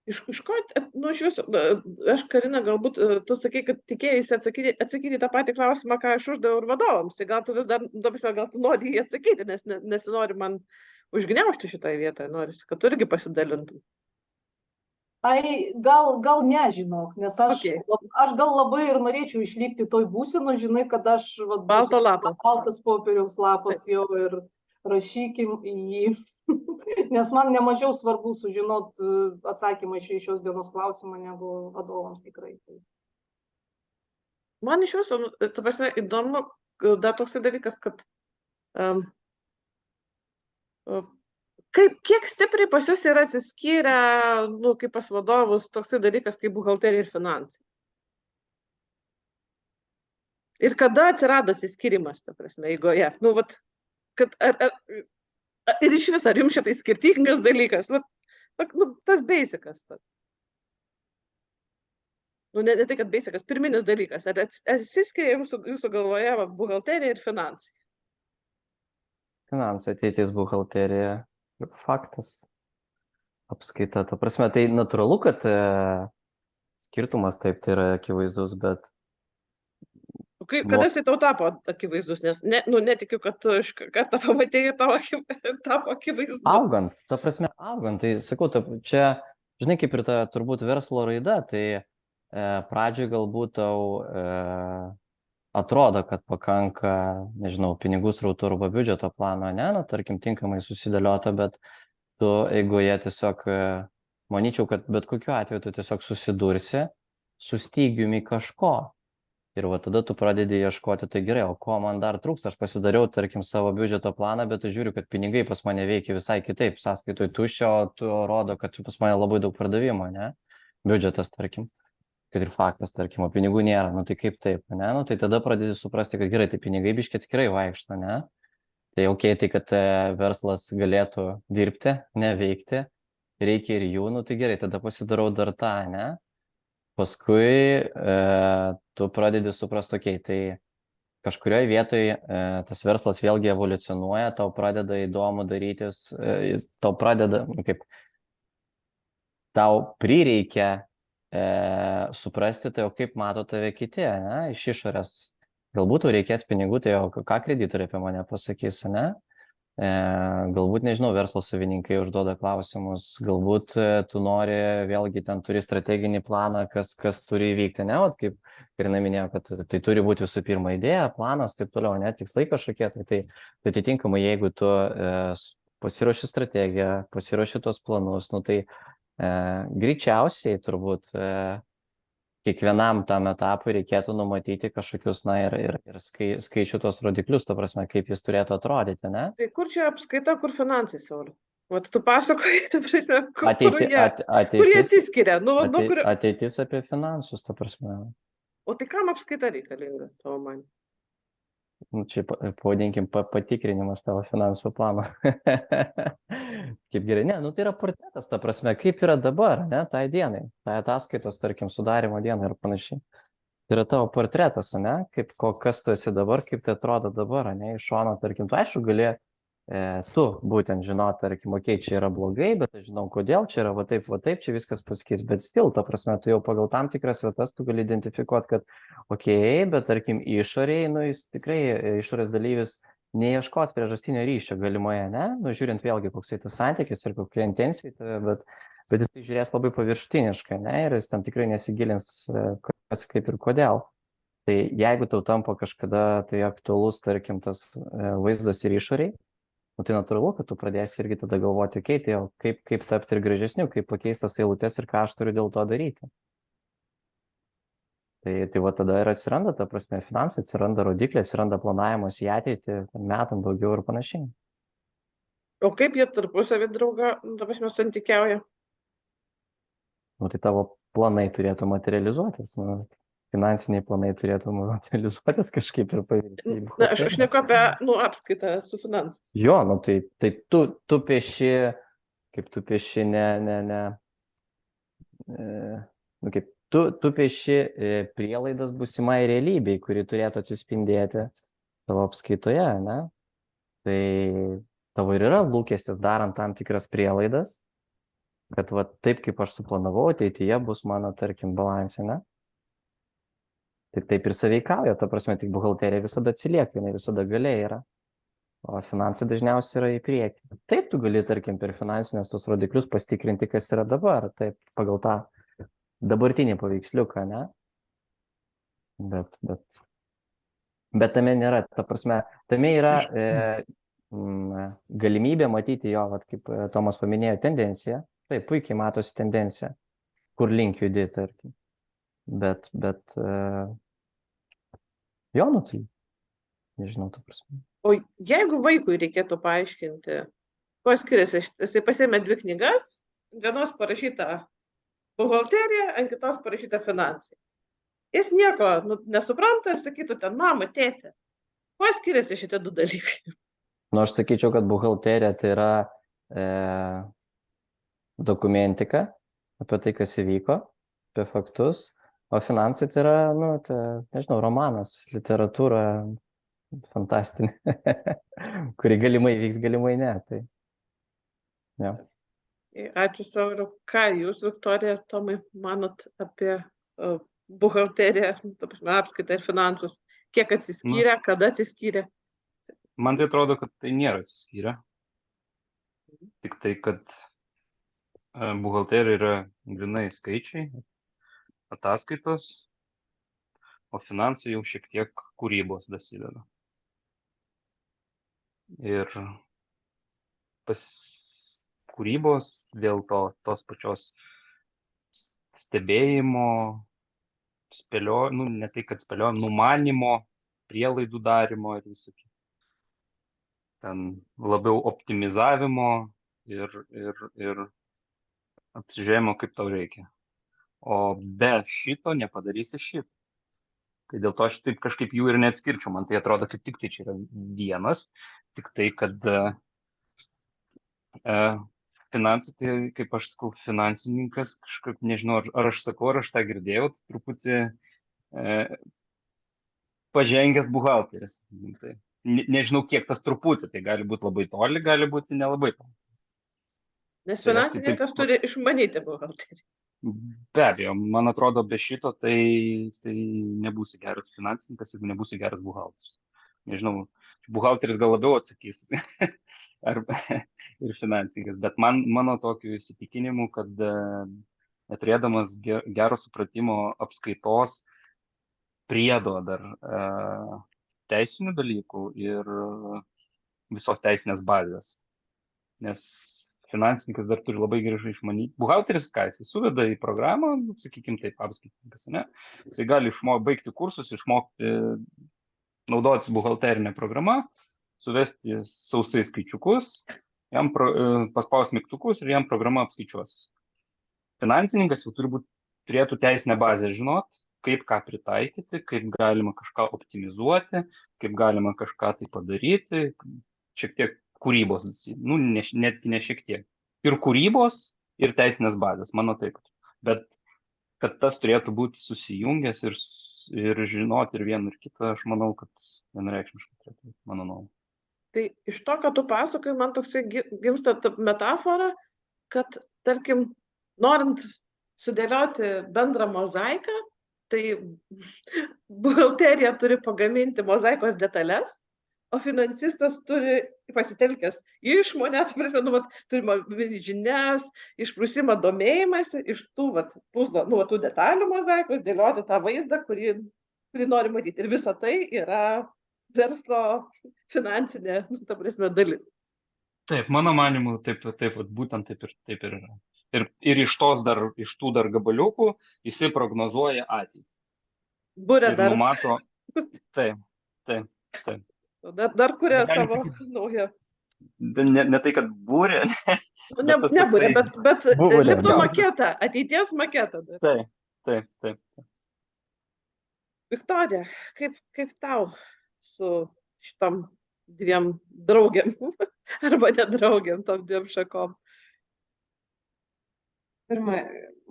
Iš ko, iš viso, aš, Karina, galbūt tu sakai, kad tikėjai atsakyti tą patį klausimą, ką aš uždaviau ir vadovams. Tai gal tu vis dar, gal tu nori jį atsakyti, nes nesinori man užgniaužti šitoje vietoje, norisi, kad tu irgi pasidalintum. Ai, gal nežinau, nes aš gal labai ir norėčiau išlikti toj būsenoj, žinai, kad aš Baltą lapą. Baltas popieriaus lapas jau ir rašykim į jį, nes man nemažiau svarbu sužinot atsakymą iš šios dienos klausimą negu vadovams tikrai. Man iš viso, tu prasme, įdomu, dar toksai dalykas, kad kiek stipriai pas jūs yra atsiskyrę, kaip pas vadovus, toksai dalykas kaip buhalterija ir finansai. Ir kada atsirado atsiskyrimas, ta prasme, eigoje? Kad ir iš vis, ar jums šitai skirtingas dalykas? Tas basicas. Ne tai, kad basicas, pirminis dalykas. Ar atsiskiria jūsų galvoje buhalterija ir finansai? Finansai, ateitis, buhalterija. Faktas. Apskaita. Ta prasme, tai natūralu, kad skirtumas taip tai yra akivaizdus, bet... Kada jisai tau tapo akivaizdus, nes netikiu, kad tu iš karto pamatėjai tapo akivaizdus. Augant, ta prasme, augant. Tai sakau, čia, žinai, kaip ir ta turbūt verslo raida, tai pradžioj galbūt tau atrodo, kad pakanka, nežinau, pinigų srautų arba biudžeto plano, tarkim, tinkamai susidėliota, bet tu eigoje tiesiog, manyčiau, kad bet kokiu atveju tu tiesiog susidursi su stygiumi kažko. Ir va tada tu pradedi ieškoti, tai gerai, o ko man dar trūksta, aš pasidariau, tarkim, savo biudžeto planą, bet aš žiūriu, kad pinigai pas mane veikia visai kitaip, sąskaitoj tuščio, tu rodo, kad pas mane labai daug pardavimo, biudžetas, tarkim. Kad ir faktas, tarkim, o pinigų nėra, tai kaip taip, tai tada pradedi suprasti, kad gerai, tai pinigai biškiai atskirai vaikšto, Tai tai kad verslas galėtų dirbti, neveikti, reikia ir jų, tai gerai, tada pasidarau dar tą, Paskui tu pradedi suprasti, tai kažkurioje vietoje tas verslas vėlgi evoliucionuoja, tau pradeda įdomu darytis, tau pradeda, tau prireikia suprasti, tai kaip mato tave kiti, iš išorės. Galbūt tau reikės pinigų, tai ką kreditoriai apie mane pasakys, Galbūt, nežinau, verslo savininkai užduoda klausimus, galbūt tu nori, vėlgi ten turi strateginį planą, kas turi įvykti, kaip Karina minėjo, kad tai turi būti visų pirma idėja, planas, taip toliau, tikslai kažkokie, tai atitinkamai, jeigu tu pasiruoši strategiją, pasiruoši tos planus, tai greičiausiai turbūt kiekvienam tam etapui reikėtų numatyti kažkokius, ir skaičių tos rodiklius, ta prasme, kaip jis turėtų atrodyti, Tai kur čia apskaita, kur finansai, Sauliau? Tu pasakoji, ta prasme, kur jie atsiskiria? Ateitis apie finansus, ta prasme. O tai kam apskaita reikalinga, tavo man? Čia pavadinkim patikrinimas tavo finansų plano. Kaip gerai, tai yra portretas, ta prasme, kaip yra dabar, tai dienai, tai ataskaitos, tarkim, sudarimo dienai ir panašiai. Tai yra tavo portretas, kas tu esi dabar, kaip tai atrodo dabar, iš šono, tarkim, tu aišku gali tu būtent žinot, tarkim, čia yra blogai, bet aš žinau, kodėl čia yra va taip, čia viskas pasikeis, bet ta prasme, tu jau pagal tam tikras vietas tu gali identifikuoti, kad bet tarkim, išoriai, jis tikrai išorės dalyvis neieškos priežastinio ryšio galimoje, žiūrint vėlgi, koks tas santykis ir kokia intencija, bet jis tai žiūrės labai paviršutiniškai, ir jis tam tikrai nesigilins, kas kaip ir kodėl. Tai jeigu tau tampa kažkada tai aktualus, tarkim, tas vaizdas ir išoriai, tai natūralu, kad tu pradėsi irgi tada galvoti, tai kaip tapti ir gražesniu, kaip pakeistas eilutes ir ką aš turiu dėl to daryti. Tai va tada ir atsiranda, ta prasme, finansai, atsiranda rodikliai, atsiranda planavimas į ateitį, metant daugiau ir panašiai. O kaip jie tarpusavį draugą, ta prasme, santykiauja? Nu, tai tavo planai turėtų materializuotis, nu, finansiniai planai turėtų materializuotis kažkaip ir pavirsti į Na, aš buhalteriją. šneku apie, apskaitą su finansais. Jo, nu tai tu pieši, kaip tu pieši, nu kaip tu pieši prielaidas būsimai realybei, kuri turėtų atsispindėti tavo apskaitoje, ne? Tai tavo ir yra lūkestis darant tam tikras prielaidas, kad va taip kaip aš suplanavau, ateityje bus mano, tarkim, balansė, ne? Tai taip ir sąveikauja, ta prasme, tik buhalterija visada atsilieka, jinai visada galiai yra. O finansai dažniausiai yra į priekį. Taip, tu gali, tarkim, per finansinės tos rodiklius pasitikrinti, kas yra dabar, taip, pagal tą dabartinį paveiksliuką, ne? Bet tame nėra, ta prasme, tame yra galimybė matyti jo, vat, kaip Tomas paminėjo, tendenciją. Taip, puikiai matosi tendencija, kur link judi, tarkim. Bet jo, nu tai, nežinau, ta prasme. O jeigu vaikui reikėtų paaiškinti, kuo skiriasi, jisai pasiėmė 2 knygas, vienos parašyta buhalterija, ant kitos parašyta finansai. Jis nieko nesupranta ir sakytų ten, mama, tėtė, kuo skiriasi šitie 2 dalykai? Nu, aš sakyčiau, kad buhalterija tai yra dokumentika apie tai, kas įvyko, apie faktus, o finansai tai yra, nu, tai, nežinau, romanas, literatūra fantastinė, kuri galimai vyks, galimai ne. Tai, ja. Ačiū, Sauliau. Ką jūs, Viktorija, Tomai, manot apie buhalteriją, apskaitą ir finansus? Kiek atsiskyrė, kada atsiskyrė? Man tai atrodo, kad tai nėra atsiskyrę. Tik tai, kad buhalterija yra grynai skaičiai, ataskaitos, o finansai jau šiek tiek kūrybos dasideda. Ir pas kūrybos dėl tos pačios stebėjimo, ne tai, kad spėliojimo, numanimo, prielaidų darimo ir visokių. Ten labiau optimizavimo ir apsižiūrėjimo, kaip tau reikia. O be šito nepadarysi šito. Tai dėl to aš taip kažkaip jų ir neatskirčiau. Man tai atrodo, kaip tik tai čia yra vienas. Tik tai, kad finansai, tai kaip aš sakau, finansininkas, kažkaip nežinau, ar aš sakau, ar aš tą girdėjau, tai truputį pažengęs buhalteris. Tai nežinau, kiek tas truputį, tai gali būti labai toli, gali būti nelabai toli. Nes finansininkas turi išmanyti buhalterį. Be abejo, man atrodo, be šito tai nebūsi geras finansininkas, jeigu nebūsi geras buhalteris. Nežinau, buhalteris gal labiau atsakys ir finansininkas, bet mano tokiu įsitikinimu, kad neturėdamas gero supratimo apskaitos priedo dar teisinių dalykų ir visos teisinės bazės, nes finansininkas dar turi labai gerai išmanyti. Buhalteris, ką jis suveda į programą, sakykime taip, apskaitininkas, ne? Jis gali baigti kursus, išmokti naudotis buhalterinę programą, suvesti sausai skaičiukus, jam paspaus mygtukus ir jam programa apskaičiuosis. Finansininkas jau turėtų teisinę bazę žinot, kaip ką pritaikyti, kaip galima kažką optimizuoti, kaip galima kažką tai padaryti, šiek tiek kūrybos, netgi ne šiek tiek. Ir kūrybos, ir teisinės bazės, mano taip. Bet kad tas turėtų būti susijungęs ir žinoti ir vieną ir kitą, aš manau, kad vienareikšmiškai turėtų būti, mano nuomonė. Tai iš to, kad tu pasakoji, man toksai gimsta metafora, kad, tarkim, norint sudėlioti bendrą mozaiką, tai buhalterija turi pagaminti mozaikos detalės, o finansistas turi pasitelkęs išmonę, turime žinias, išprusimą domėjimąsi, iš tų tų detalių mozaikos dėlioti tą vaizdą, kurį nori matyti. Ir visa tai yra verslo finansinė, ta prasme, dalis. Taip, mano manimu, būtent taip ir yra. Ir iš tų dar gabaliukų jisai prognozuoja ateitį. Būrė ir dar, numato, taip, taip, taip. dar kuria Galim savo sakyt, naują. ne tai, kad būrė, Nu, bet tas nebūrė, toksai, bet Būrė. lipdo Jo. maketą, ateities maketą. dar. taip, taip, taip. Viktorija, kaip tau su šitom dviem draugėm, arba nedraugėm, tom dviem šakom? Pirma,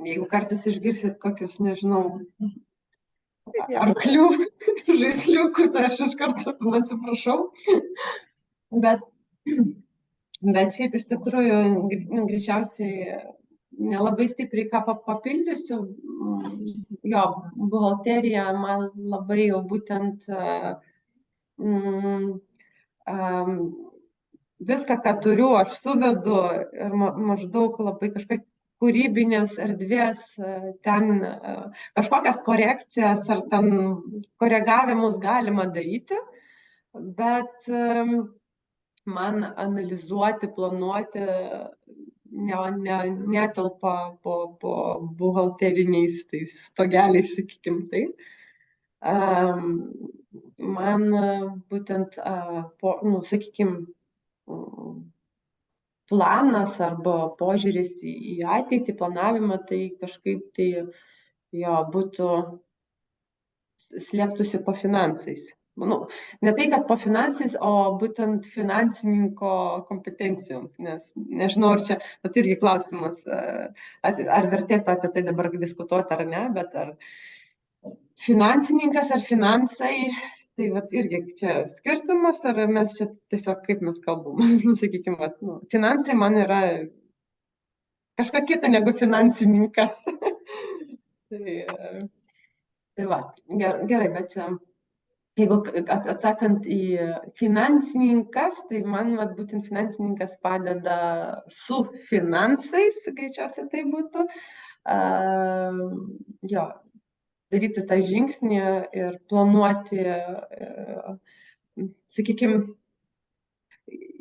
jeigu kartais išgirsit kokius, nežinau, nieko. arklių žaisliukų, tai aš iš karto atsiprašau. Bet šiaip iš tikrųjų, greičiausiai nelabai stipriai ką papildysiu. Jo, buhalterija man labai jau būtent viską, ką turiu, aš suvedu ir maždaug labai kažkaip kūrybinės erdvės, ten kažkokias korekcijas ar ten koregavimus galima daryti, bet man analizuoti, planuoti netelpa po buhalteriniais tais stogeliais, sakykim tai. Man būtent, sakykim, planas arba požiūris į ateitį, planavimą, tai kažkaip tai jo būtų slėptųsi po finansais. Ne tai, kad po finansais, o būtent finansininko kompetencijoms, nes nežinau, ar čia, bet irgi klausimas, ar vertėtų apie tai dabar diskutuoti ar ne, bet ar finansininkas ar finansai, tai vat irgi čia skirtumas, ar mes čia tiesiog kaip mes kalbam, sakykime, finansai man yra kažką kitą negu finansininkas. Tai va, gerai, bet čia, jeigu atsakant į finansininkas, tai man būtent finansininkas padeda su finansais, greičiausiai tai būtų, jo, daryti tą žingsnį ir planuoti, sakykime,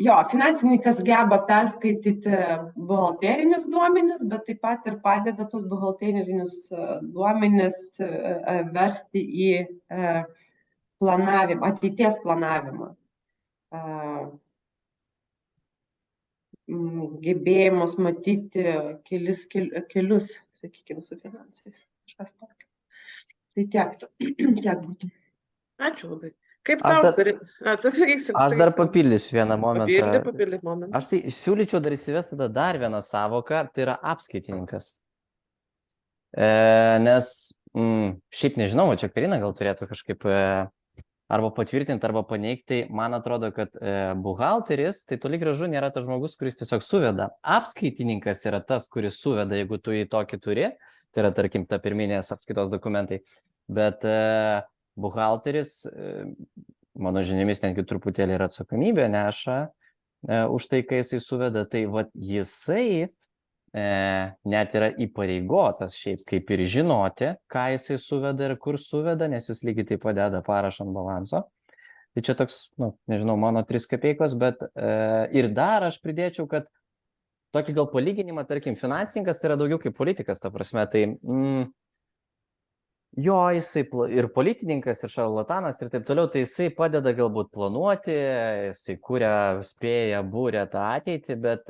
jo, finansininkas geba perskaityti buhalterinius duomenis, bet taip pat ir padeda tos buhalterinius duomenis versti į planavimą, ateities planavimą. Gebėjimus matyti kelius, sakykime, su finansais. Kažkas tokio. Tai tiek būtų. Ačiū labai. Kaip Aš tau, dar- sakyk. Aš dar papildysiu vieną momentą. Papildyk momentą. Aš tai siūlyčiau dar įsivesti tada dar vieną savoką, tai yra apskaitininkas. Nes šiaip nežinau, čia Karina gal turėtų kažkaip arba patvirtinti, arba paneigti. Man atrodo, kad buhalteris tai toli gražu nėra tas žmogus, kuris tiesiog suveda. Apskaitininkas yra tas, kuris suveda, jeigu tu jį tokį turi. Tai yra, tarkim, ta pirminės apskaitos dokumentai. Bet buhalteris, mano žiniomis, netgi truputėlį ir atsakomybę neša už tai, kai jisai suveda. Tai vat jisai net yra įpareigotas šiaip kaip ir žinoti, ką jisai suveda ir kur suveda, nes jis lygiai taip pat deda parašą ant balanso. Tai čia toks, nežinau, mano 3 kapeikos, bet ir dar aš pridėčiau, kad tokį gal palyginimą, tarkim, finansininkas tai yra daugiau kaip politikas, ta prasme, tai jo, jisai ir politininkas, ir šarlatanas, ir taip toliau, tai jisai padeda galbūt planuoti, jisai kuria, spėja, būrė tą ateitį, bet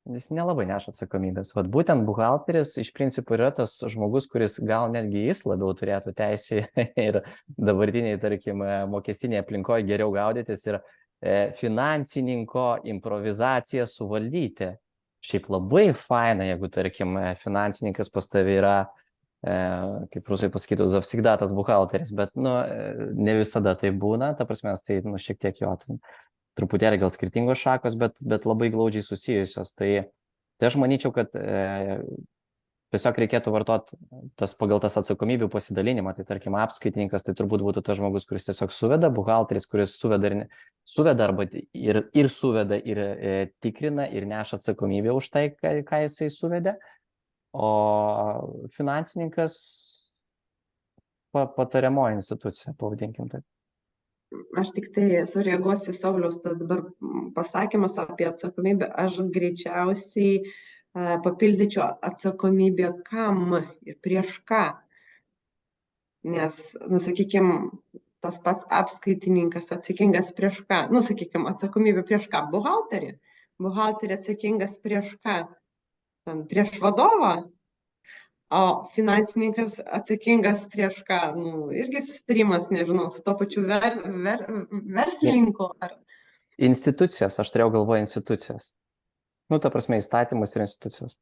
jis nelabai neša atsakomybės. Vat būtent buhalteris iš principo yra tas žmogus, kuris gal netgi jis labiau turėtų teisę ir dabartiniai, tarkim, mokestinėje aplinkoje geriau gaudytis ir finansininko improvizaciją suvaldyti. Šiaip labai faina, jeigu, tarkim, finansininkas pas tavai yra, kaip rusai pasakytų, zavsigdatas buhalteris, bet, ne visada tai būna, ta prasme, tai, šiek tiek jo, truputėlį gal skirtingos šakos, bet labai glaudžiai susijusios. Tai aš manyčiau, kad tiesiog reikėtų vartoti pagal tas atsakomybių pasidalinimą. Tai tarkim, apskaitininkas tai turbūt būtų tas žmogus, kuris tiesiog suveda, buhalteris, kuris suveda arba ir suveda, ir tikrina, ir neša atsakomybę už tai, ką jisai suvedė. O finansininkas patariamoji institucija, pavadinkim taip. Aš tik tai sureaguosiu Sauliaus dabar pasakymus apie atsakomybę. Aš greičiausiai papildyčiau atsakomybę kam ir prieš ką. Nes, nu, sakykime, tas pats apskaitininkas atsakingas prieš ką, nu, sakykime, atsakomybė prieš ką, buhalterį. Buhalterį atsakingas prieš ką, prieš vadovą, o finansininkas atsakingas prieš ką, nu, irgi susitarimas, nežinau, su to pačiu verslininku. Institucijas, aš turėjau galvoje institucijas. Nu, ta prasme, įstatymus ir institucijas.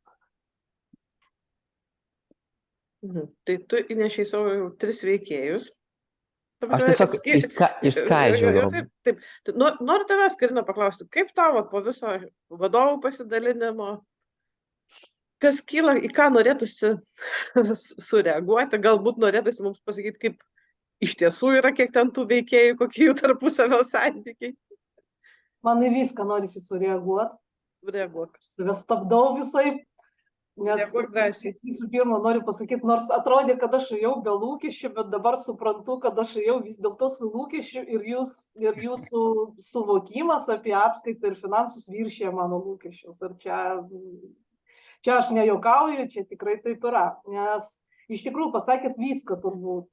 Tai tu įnešiai savo jau 3 veikėjus. Aš tiesiog išskaidžiau. Taip. Noriu tavęs, Karina, paklausti, kaip tavo po viso vadovų pasidalinimo, kas kyla, į ką norėtųsi sureaguoti, galbūt norėtųsi mums pasakyti, kaip iš tiesų yra, kiek ten tų veikėjų, kokie jų tarpusavio santykiai. Man į viską norisi sureaguoti. Reaguok. Save stabdau visai. Nes visų pirma, noriu pasakyti, nors atrodė, kad aš ėjau be lūkesčių, bet dabar suprantu, kad aš ėjau vis dėlto su lūkesčiu ir jūsų suvokimas apie apskaitą ir finansus viršė mano lūkesčius. Ir čia aš nejuokauju, čia tikrai taip yra. Nes iš tikrųjų pasakėt viską turbūt,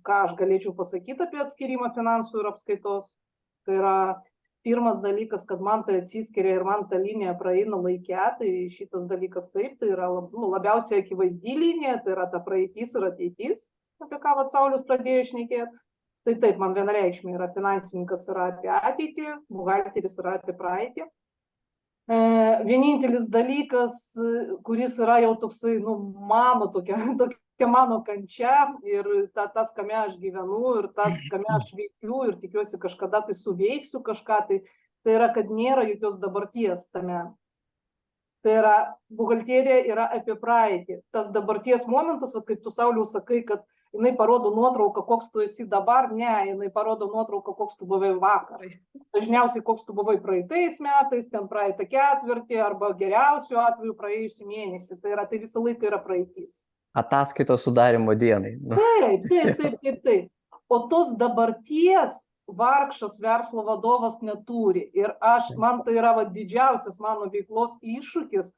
ką aš galėčiau pasakyti apie atskirimą finansų ir apskaitos. Tai yra pirmas dalykas, kad man tai atsiskiria ir man ta linija praeina laike, tai šitas dalykas taip, tai yra labiausiai akivaizdi linija, tai yra ta praeitis ir ateitis, apie ką Saulius pradėjo šnekėti. Tai taip, man vienareikšmiai yra finansininkas yra apie ateitį, buhalteris yra apie praeitį. Vienintelis dalykas, kuris yra jau toksai, nu, mano tokia mano kančia ir tas, kame aš gyvenu ir tas, kame aš veikiu ir tikiuosi kažkada tai suveiksiu kažką, tai yra, kad nėra jokios dabarties tame. Tai yra, buhalterija yra apie praeitį. Tas dabarties momentas, va, kaip tu, Sauliau, sakai, kad jinai parodo nuotrauką, koks tu esi dabar, ne, jinai parodo nuotrauką, koks tu buvai vakar. Dažniausiai, koks tu buvai praeitais metais, ten praeitą ketvirtį arba geriausiu atveju praėjusį mėnesį. Tai yra, tai visą laiką yra praeitis. Ataskaitos sudarimo dienai. Taip. O tos dabarties vargšas verslo vadovas neturi. Ir man tai yra didžiausias mano veiklos iššūkis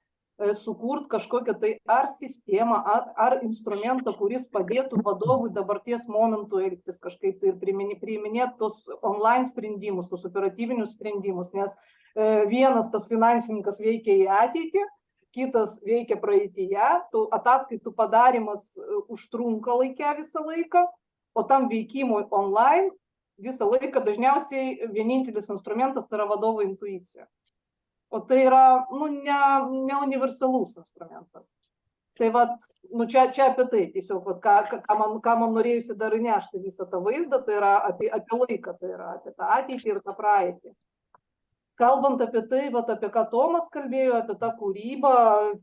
sukurt kažkokią tai ar sistemą, ar instrumentą, kuris padėtų vadovui dabarties momentu elgtis kažkaip tai ir priiminėti tos online sprendimus, tos operatyvinius sprendimus. Nes vienas tas finansininkas veikia į ateitį, kitas veikia praeityje, ataskaitų padarimas užtrunka laikę visą laiką, o tam veikimui online visą laiką dažniausiai vienintelis instrumentas tai yra vadovo intuicija. O tai yra ne universalus instrumentas. Tai čia apie tai tiesiog, ką man norėjusi dar įnešti visą tą vaizdą, tai yra apie laiką, tai yra apie tą ateitį ir tą praeitį. Kalbant apie tai, apie ką Tomas kalbėjo, apie tą kūrybą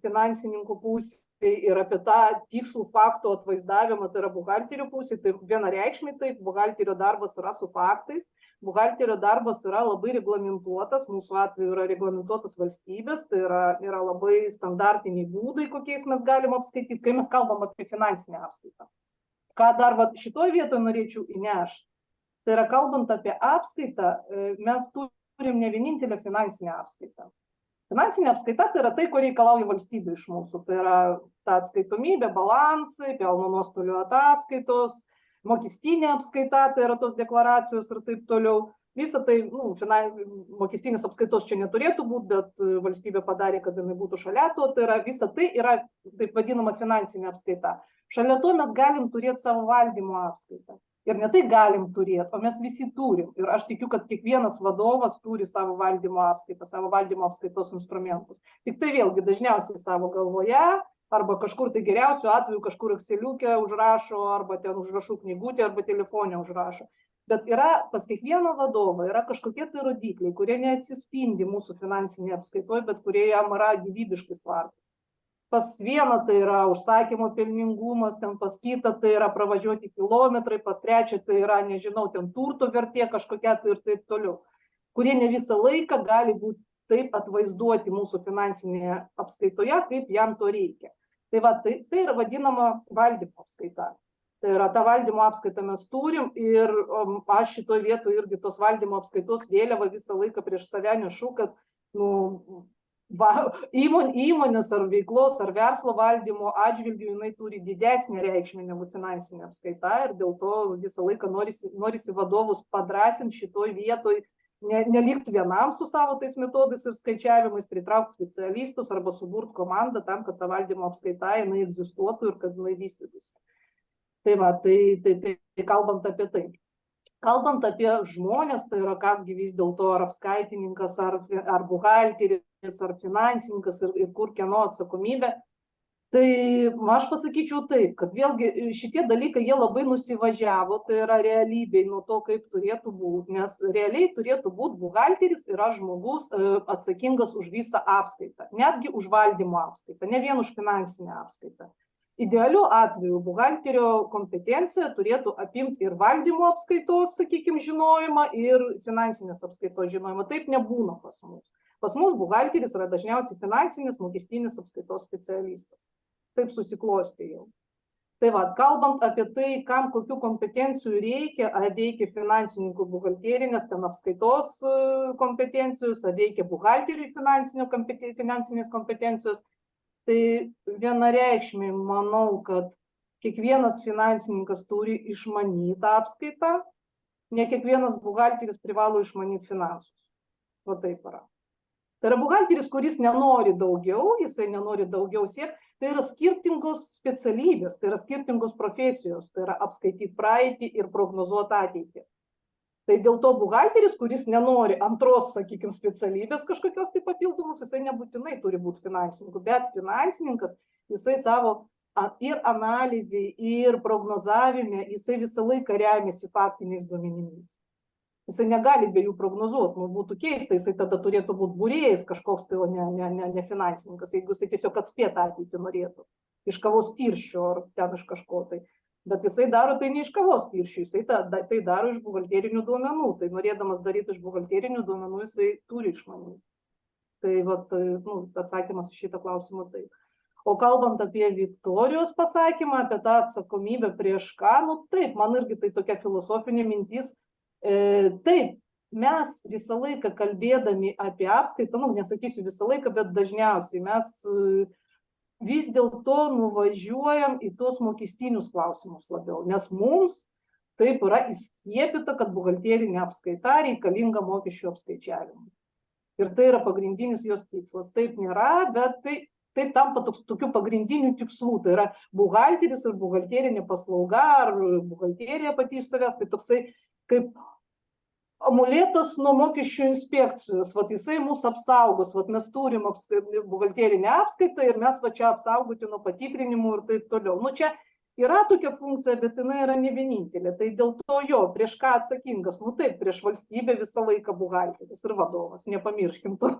finansininkų pusė ir apie tą tikslų faktų atvaizdavimą, tai yra buhalterio pusė, tai vienareikšmiai taip, buhalterio darbas yra su faktais, buhalterio darbas yra labai reglamentuotas, mūsų atveju yra reglamentuotas valstybės, tai yra labai standartiniai būdai, kokiais mes galim apskaityti, kai mes kalbam apie finansinę apskaitą. Ką dar šitoj vietoje norėčiau įnešti, tai yra kalbant apie apskaitą, mes turim ne vienintelę finansinę apskaitą. Finansinė apskaita tai yra tai, ko reikalauja valstybė iš mūsų. Tai yra ta atskaitomybė, balansai, pelno nuostolių ataskaitos, mokestinė apskaita, tai yra tos deklaracijos ir taip toliau. Visa tai, mokestinės apskaitos čia neturėtų būti, bet valstybė padarė, kad jinai būtų šalia to. Tai yra visa tai yra taip vadinama finansinė apskaita. Šalia to mes galim turėti savo valdymo apskaitą. Ir ne tai galim turėti, o mes visi turim. Ir aš tikiu, kad kiekvienas vadovas turi savo valdymo apskaitą, savo valdymo apskaitos instrumentus. Tik tai vėlgi dažniausiai savo galvoje, arba kažkur tai geriausiu atveju kažkur Exceliuke užrašo, arba ten užrašų knygutė, arba telefonė užrašo. Bet pas kiekvieną vadovą yra kažkokie tai rodikliai, kurie neatsispindi mūsų finansinėje apskaitoje, bet kurie jam yra gyvybiškai svarbus. Pas vieną tai yra užsakymo pelningumas, ten pas kitą tai yra pravažiuoti kilometrai, pas trečią tai yra, nežinau, ten turto vertė kažkokia tai ir taip toliau, kurie ne visą laiką gali būti taip atvaizduoti mūsų finansinėje apskaitoje, kaip jam to reikia. Tai yra vadinama valdymo apskaita. Tai yra ta valdymo apskaita mes turim ir aš šitoje vietoje irgi tos valdymo apskaitos vėliavą visą laiką prieš save nešu, kad įmonės ar veiklos ar verslo valdymo atžvilgiu jinai turi didesnį reikšmę negu finansinė apskaita ir dėl to visą laiką norisi vadovus padrąsinti šitoj vietoj, nelikti vienam su savo tais metodais ir skaičiavimais, pritraukti specialistus arba suburti komandą tam, kad ta valdymo apskaita jinai egzistuotų ir kad jinai vystytųsi. Tai va, tai kalbant apie tai. Kalbant apie žmonės, tai yra kasgi vis dėlto ar apskaitininkas, ar buhalteris, ar finansininkas ir kur kieno atsakomybė. Tai aš pasakyčiau taip, kad vėlgi šitie dalykai jie labai nusivažiavo, tai yra realybėj nuo to, kaip turėtų būti, nes realiai turėtų būti buhalteris yra žmogus atsakingas už visą apskaitą, netgi už valdymo apskaitą, ne vien už finansinę apskaitą. Idealiu atveju buhalterio kompetencija turėtų apimti ir valdymo apskaitos, sakykime, žinojimą ir finansinės apskaitos žinojimą. Taip nebūna pas mus. Pas mus buhalteris yra dažniausiai finansinės mokestinės apskaitos specialistas. Taip susiklostė jau. Tai va, kalbant apie tai, kam kokių kompetencijų reikia, ar reikia finansininkų buhalterinės, ten apskaitos kompetencijos, ar reikia buhalteriui finansinės kompetencijos, tai vienareikšmiai manau, kad kiekvienas finansininkas turi išmanyti apskaitą, ne kiekvienas buhalteris privalo išmanyti finansus. O taip yra. Tai yra buhalteris, kuris nenori daugiau, jisai nenori daugiau siekti, tai yra skirtingos specialybės, tai yra skirtingos profesijos, tai yra apskaityti praeitį ir prognozuoti ateitį. Tai dėl to buhalteris, kuris nenori antros, sakykime, specialybės kažkokios tai papildomus, jisai nebūtinai turi būti finansininku, bet finansininkas, jisai savo ir analizai, ir prognozavime, jisai visą laiką remiasi faktiniais duomenimis. Jisai negali be jų prognozuoti, būtų keista, jisai tada turėtų būti būrėjas kažkoks, tai o ne finansininkas, jeigu jisai tiesiog atspėti ateitį norėtų, iš kavos tirščio ar ten iš kažko tai. Bet jisai daro tai ne iš kavos tirščių, jisai tai daro iš buhalterinių duomenų, tai norėdamas daryti iš buhalterinių duomenų, jisai turi išmanyti. Tai vat, atsakymas į šitą klausimą taip. O kalbant apie Viktorijos pasakymą, apie tą atsakomybę prieš ką, taip, man irgi tai tokia filosofinė mintis. Taip, mes visą laiką kalbėdami apie apskaitą, nesakysiu visą laiką, bet dažniausiai mes vis dėlto nuvažiuojam į tuos mokestinius klausimus labiau, nes mums taip yra įskiepyta, kad buhalterinė apskaita reikalinga mokesčių apskaičiavimui. Ir tai yra pagrindinis jos tikslas. Taip nėra, bet tai tampa tokių pagrindinių tikslų. Tai yra buhalteris ir buhalterinė paslauga, ar buhalterija pati iš savęs, tai toksai kaip amuletas nuo mokesčių inspekcijos, jisai mūsų apsaugos, mes turim buhalterinę apskaitą ir mes čia apsaugoti nuo patikrinimų ir taip toliau. Čia yra tokia funkcija, bet jinai yra ne vienintelė, tai dėl to prieš ką atsakingas, taip, prieš valstybę visą laiką buhalteris ir vadovas, nepamirškim to,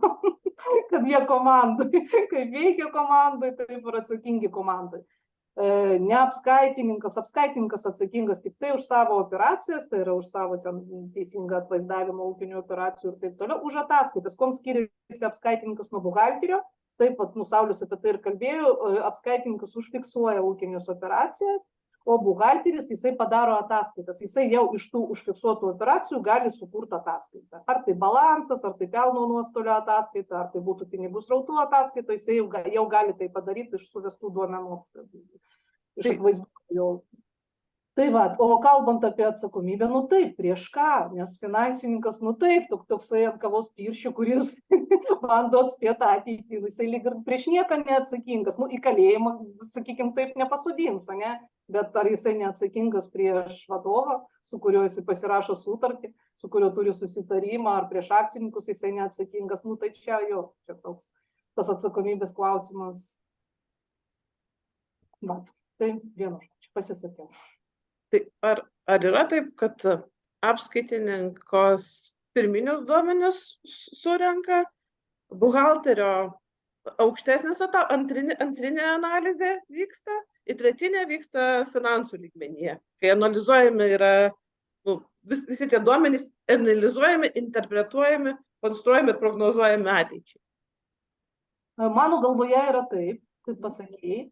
kad jie komandai, kaip veikia komandai, taip ir atsakingi komandai. Ne apskaitininkas atsakingas tik tai už savo operacijas, tai yra už savo teisingą atvaizdavimą ūkinių operacijų ir taip toliau, už ataskaitas. Kuom skiriasi apskaitininkas nuo buhalterio, taip pat Saulius apie tai ir kalbėjo, apskaitininkas užfiksuoja ūkinės operacijas, o buhalteris jisai padaro ataskaitas, jisai jau iš tų užfiksuotų operacijų gali sukurti ataskaitą. Ar tai balansas, ar tai pelno nuostolio ataskaita, ar tai būtų pinigų srautų ataskaita, jisai jau gali tai padaryti iš suvestų duomenų apskaitų. Iš atvaizdų jau. Tai va, o kalbant apie atsakomybę, taip, prieš ką, nes finansininkas, taip, toksai ant kavos tirščių, kuris bando atspėti ateitį, jisai lyg ir prieš nieką neatsakingas, į kalėjimą, sakykime, taip nepasodins, ne? Bet ar jisai neatsakingas prieš vadovą, su kuriuo jisai pasirašo sutartį, su kuriuo turi susitarimą, ar prieš akcininkus jisai neatsakingas, tai čia toks tas atsakomybės klausimas. Va, tai vienu žodžiu, pasisakiau. Tai ar yra taip, kad apskaitininkas pirminius duomenis surenka, buhalterio aukštesnės antrinė analizė vyksta, ir tretinė vyksta finansų lygmenyje, kai analizuojami yra, visi tie duomenys analizuojami, interpretuojami, konstruojami ir prognozuojami ateičiai. Mano galvoje yra taip, kaip pasakėjai,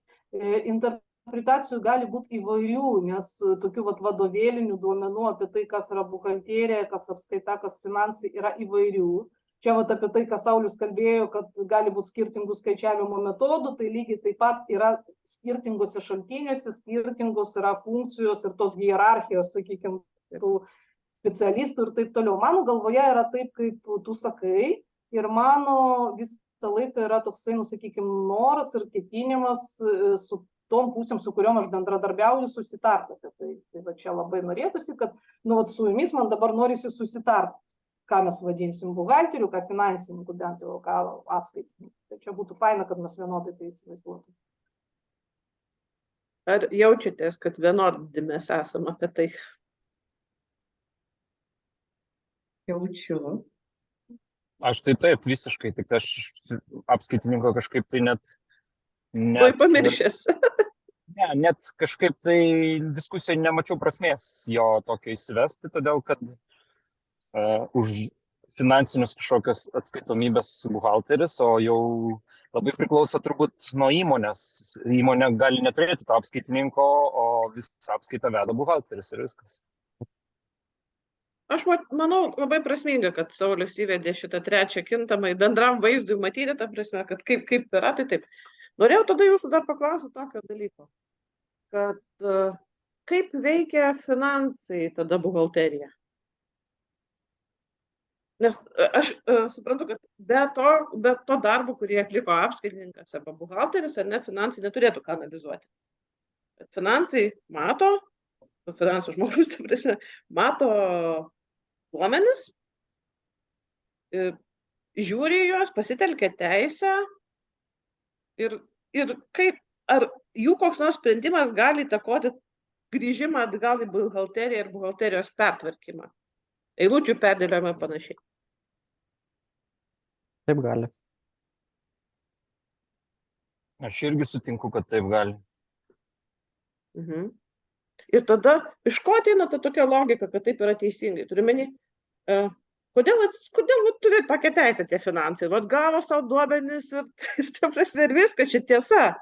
interpretacijų gali būti įvairių, nes tokių vadovėlinių duomenų apie tai, kas yra buhalterija, kas apskaita, kas finansai, yra įvairių. čia vat apie tai, ką Saulius kalbėjo, kad gali būti skirtingų skaičiavimo metodų, tai lygiai taip pat yra skirtingose šaltiniuose, skirtingos yra funkcijos ir tos hierarchijos, sakykime, tų specialistų ir taip toliau. Mano galvoje yra taip, kaip tu sakai, ir mano visą laiką yra toksai, sakykime, noras ir ketinimas su tom pusėm, su kuriuom aš bendradarbiauju, susitarti apie tai. Tai va čia labai norėtųsi, kad su jumis man dabar norisi susitarti, ką mes vadinsim buhalterių, ką finansininkų, bent jau ką apskaitininkų. Tai čia būtų faina, kad mes vienodai tai įsivaizduotume. Ar jaučiatės, kad vienodi mes esame apie tai? Jaučiu. Aš tai taip, visiškai, tik aš apskaitininko kažkaip tai net Tuoj pamiršęs. Ne, net kažkaip tai diskusijai nemačiau prasmės jo tokio įsivesti, todėl kad už finansinius kažkokios atskaitomybės buhalteris, o jau labai priklauso turbūt nuo įmonės. Įmonė gali neturėti to apskaitininko, o visą apskaitą veda buhalteris ir viskas. Aš manau, labai prasminga, kad Saulius įvedė šitą trečią kintamą bendram vaizdui matyti, ta prasme, kad kaip yra, tai taip. Norėjau tada jūsų dar paklausyti tokio dalyko, kad kaip veikia finansai tada buhalterija? Nes aš suprantu, kad be to darbo, kurį atliko apskaitininkas arba buhalteris, ar ne, finansai neturėtų ką analizuoti. Bet finansai mato, finansų žmogus, ta prasme, mato duomenis, žiūri juos, pasitelkia teisę ir kaip, ar jų koks nors sprendimas gali įtakoti grįžimą atgal į buhalteriją ir buhalterijos pertvarkymą, eilučių perdėliojimą ir panašiai. Taip gali. Aš irgi sutinku, kad taip gali. Ir tada iš ko ateina ta tokia logika, kad taip yra teisingai? Turiu meni, kodėl turi tokią teisę tie finansai? Vat gavo savo duomenis ir viskas, čia tiesa.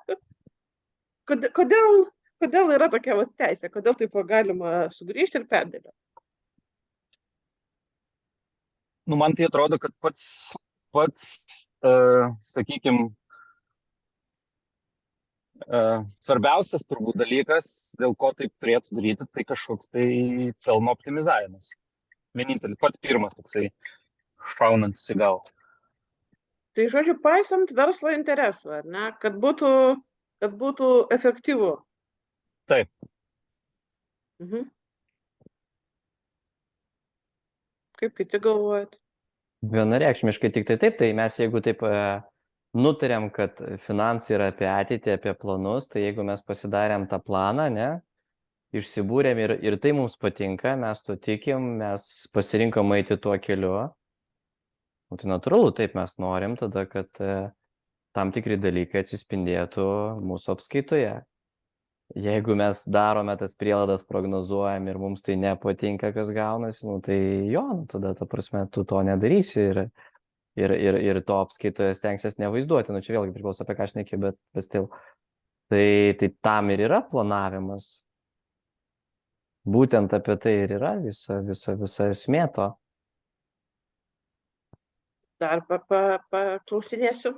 Kodėl yra tokia teisė? Kodėl taip galima sugrįžti ir perdėlioti? Man tai atrodo, kad pats sakykime, svarbiausias turbūt dalykas, dėl ko taip turėtų daryti, tai kažkoks tai pelno optimizavimas. Vienintelis, pats pirmas toksai šaunantis į galvą. Tai žodžiu, paisant verslo interesų, ar ne, kad būtų efektyvu. Taip. Kaip kiti galvojat? Vienareikšmiškai tik tai taip, tai mes jeigu taip nutarėm, kad finansai yra apie ateitį, apie planus, tai jeigu mes pasidarėm tą planą, ne, išsibūrėm ir tai mums patinka, mes to tikim, mes pasirinkom eiti tuo keliu, tai natūralu, taip mes norim tada, kad tam tikri dalykai atsispindėtų mūsų apskaitoje. Jeigu mes darome tas prielaidas, prognozuojam ir mums tai nepatinka, kas gaunasi, tai jo, tada ta prasme, tu to nedarysi ir to apskaitoje stengsies nevaizduoti. Čia vėlgi priklauso apie ką šneki, bet still. Tai tam ir yra planavimas. Būtent apie tai ir yra visa esmė to. Dar paklausinėsiu.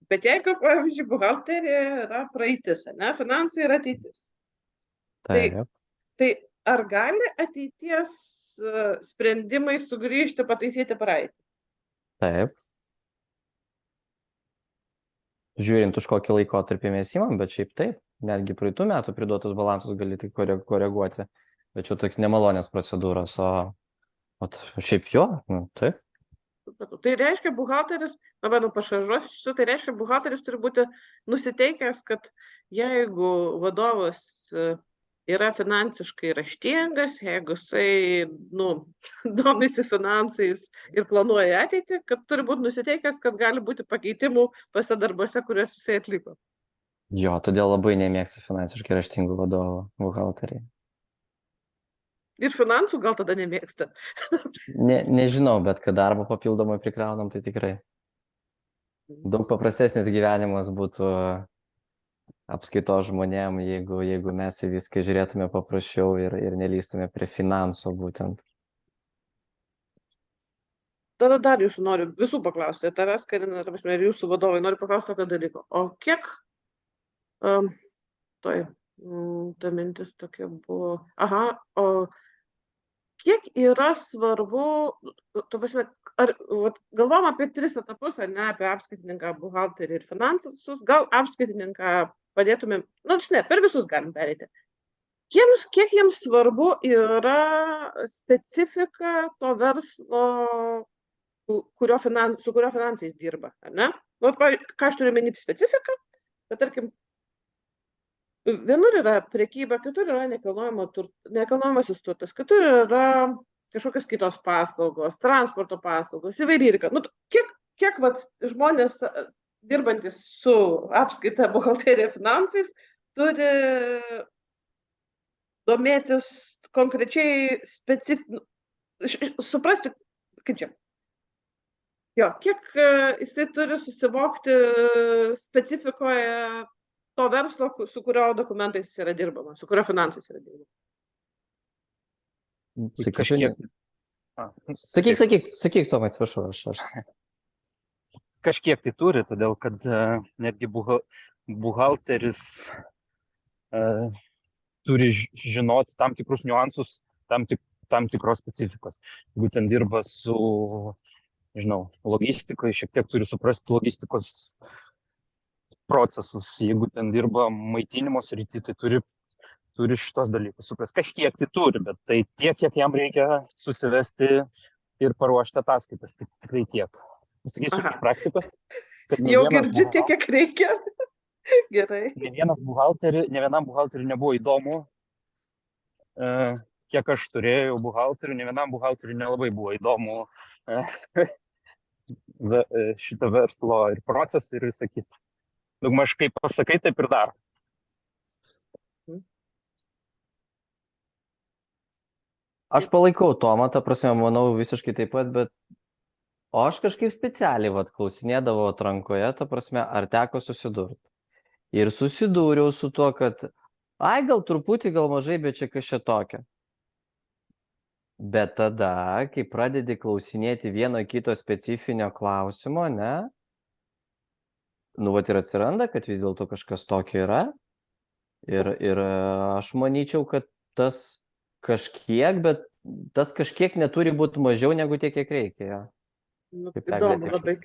Bet jeigu, pavyzdžiui, buhalterija yra praeitis, ne, finansai yra ateitis. Tai ar gali ateities sprendimai sugrįžti, pataisyti praeitį? Taip. Žiūrint, už kokį laikotarpį mes imam, bet šiaip taip. Netgi praeitų metų priduotus balansus gali tik koreguoti. Bet čia toks nemalonės procedūros, o šiaip jo, taip. Tai reiškia, buhalteris, pašaržuosiu, tai reiškia, buhalteris turi būti nusiteikęs, kad jeigu vadovas yra finansiškai raštingas, jeigu jisai, domisi finansais ir planuoja ateitį, kad turi būti nusiteikęs, kad gali būti pakeitimų pase darbuose, kuriuos jisai atliko. Jo, todėl labai nemėgsta finansiškai raštingų vadovų buhalteriai. Ir finansų gal tada nemėgsta. Nežinau, bet kad darbą papildomai prikraunam, tai tikrai. Daug paprastesnis gyvenimas būtų apskaitos žmonėm, jeigu mes į viską žiūrėtume paprasčiau ir nelystume prie finansų būtent. dar jūsų noriu visų paklausti, tavęs, Karina, ta prasme, ir jūsų vadovai, noriu paklausti tokio dalyko. O kiek, ta mintis tokia buvo, o kiek yra svarbu, ta prasme, ar galvom apie 3 etapus, ar ne, apie apskaitininką, buhalterį ir finansus, gal apskaitininką padėtumėm, per visus galim pereiti. Kiek jiems svarbu yra specifika to verslo, su kurio finansais dirba, ar ne? Ką aš turiu meni specifiką, bet tarkim, vienur yra prekyba, kitur yra nekilnojamasis turtas, kitur yra kažkokios kitos paslaugos, transporto paslaugos, įvairyrika. Kiek žmonės dirbantis su apskaita, buhalterija, finansais turi domėtis konkrečiai suprasti, kaip čia. Kiek jisai turi susivokti specifikoje to verslo, su kurio dokumentais yra dirbama, su kurio finansais yra dirbama. Sakyk, Tomai, atsiprašau, aš. Kažkiek tai turi, todėl kad netgi buhalteris turi žinoti tam tikrus niuansus, tam tikros specifikos. Jeigu ten dirba su, nežinau, logistikoje, šiek tiek turi suprasti logistikos procesus. Jeigu ten dirba maitinimo srity, tai turi šitos dalykus suprasti. Kažkiek tai turi, bet tai tiek, kiek jam reikia susivesti ir paruošti ataskaitas. Tai tikrai tiek. Pasakysiu iš praktikos. Jau girdžiu tiek, kiek reikia. Gerai. Ne vienam buhalteriui nebuvo įdomu, kiek aš turėjau buhalterių, ne vienam buhalteriui nelabai buvo įdomu šitą verslo ir procesą ir visą kitą. Daugmaž kaip pasakai, taip ir daro. Aš palaikau Tomą, ta prasme, manau visiškai taip pat, bet o aš kažkaip specialiai klausinėdavau atrankoje, ta prasme, ar teko susidurti. Ir susidūriau su tuo, kad gal truputį, gal mažai, bet čia kažkas tokio. Bet tada, kai pradedi klausinėti vieno kito specifinio klausimo, ne? Ir atsiranda, kad vis dėlto kažkas tokio yra. Ir aš manyčiau, kad tas kažkiek, bet tas kažkiek neturi būti mažiau negu tiek, kiek reikia. Įdomu labai.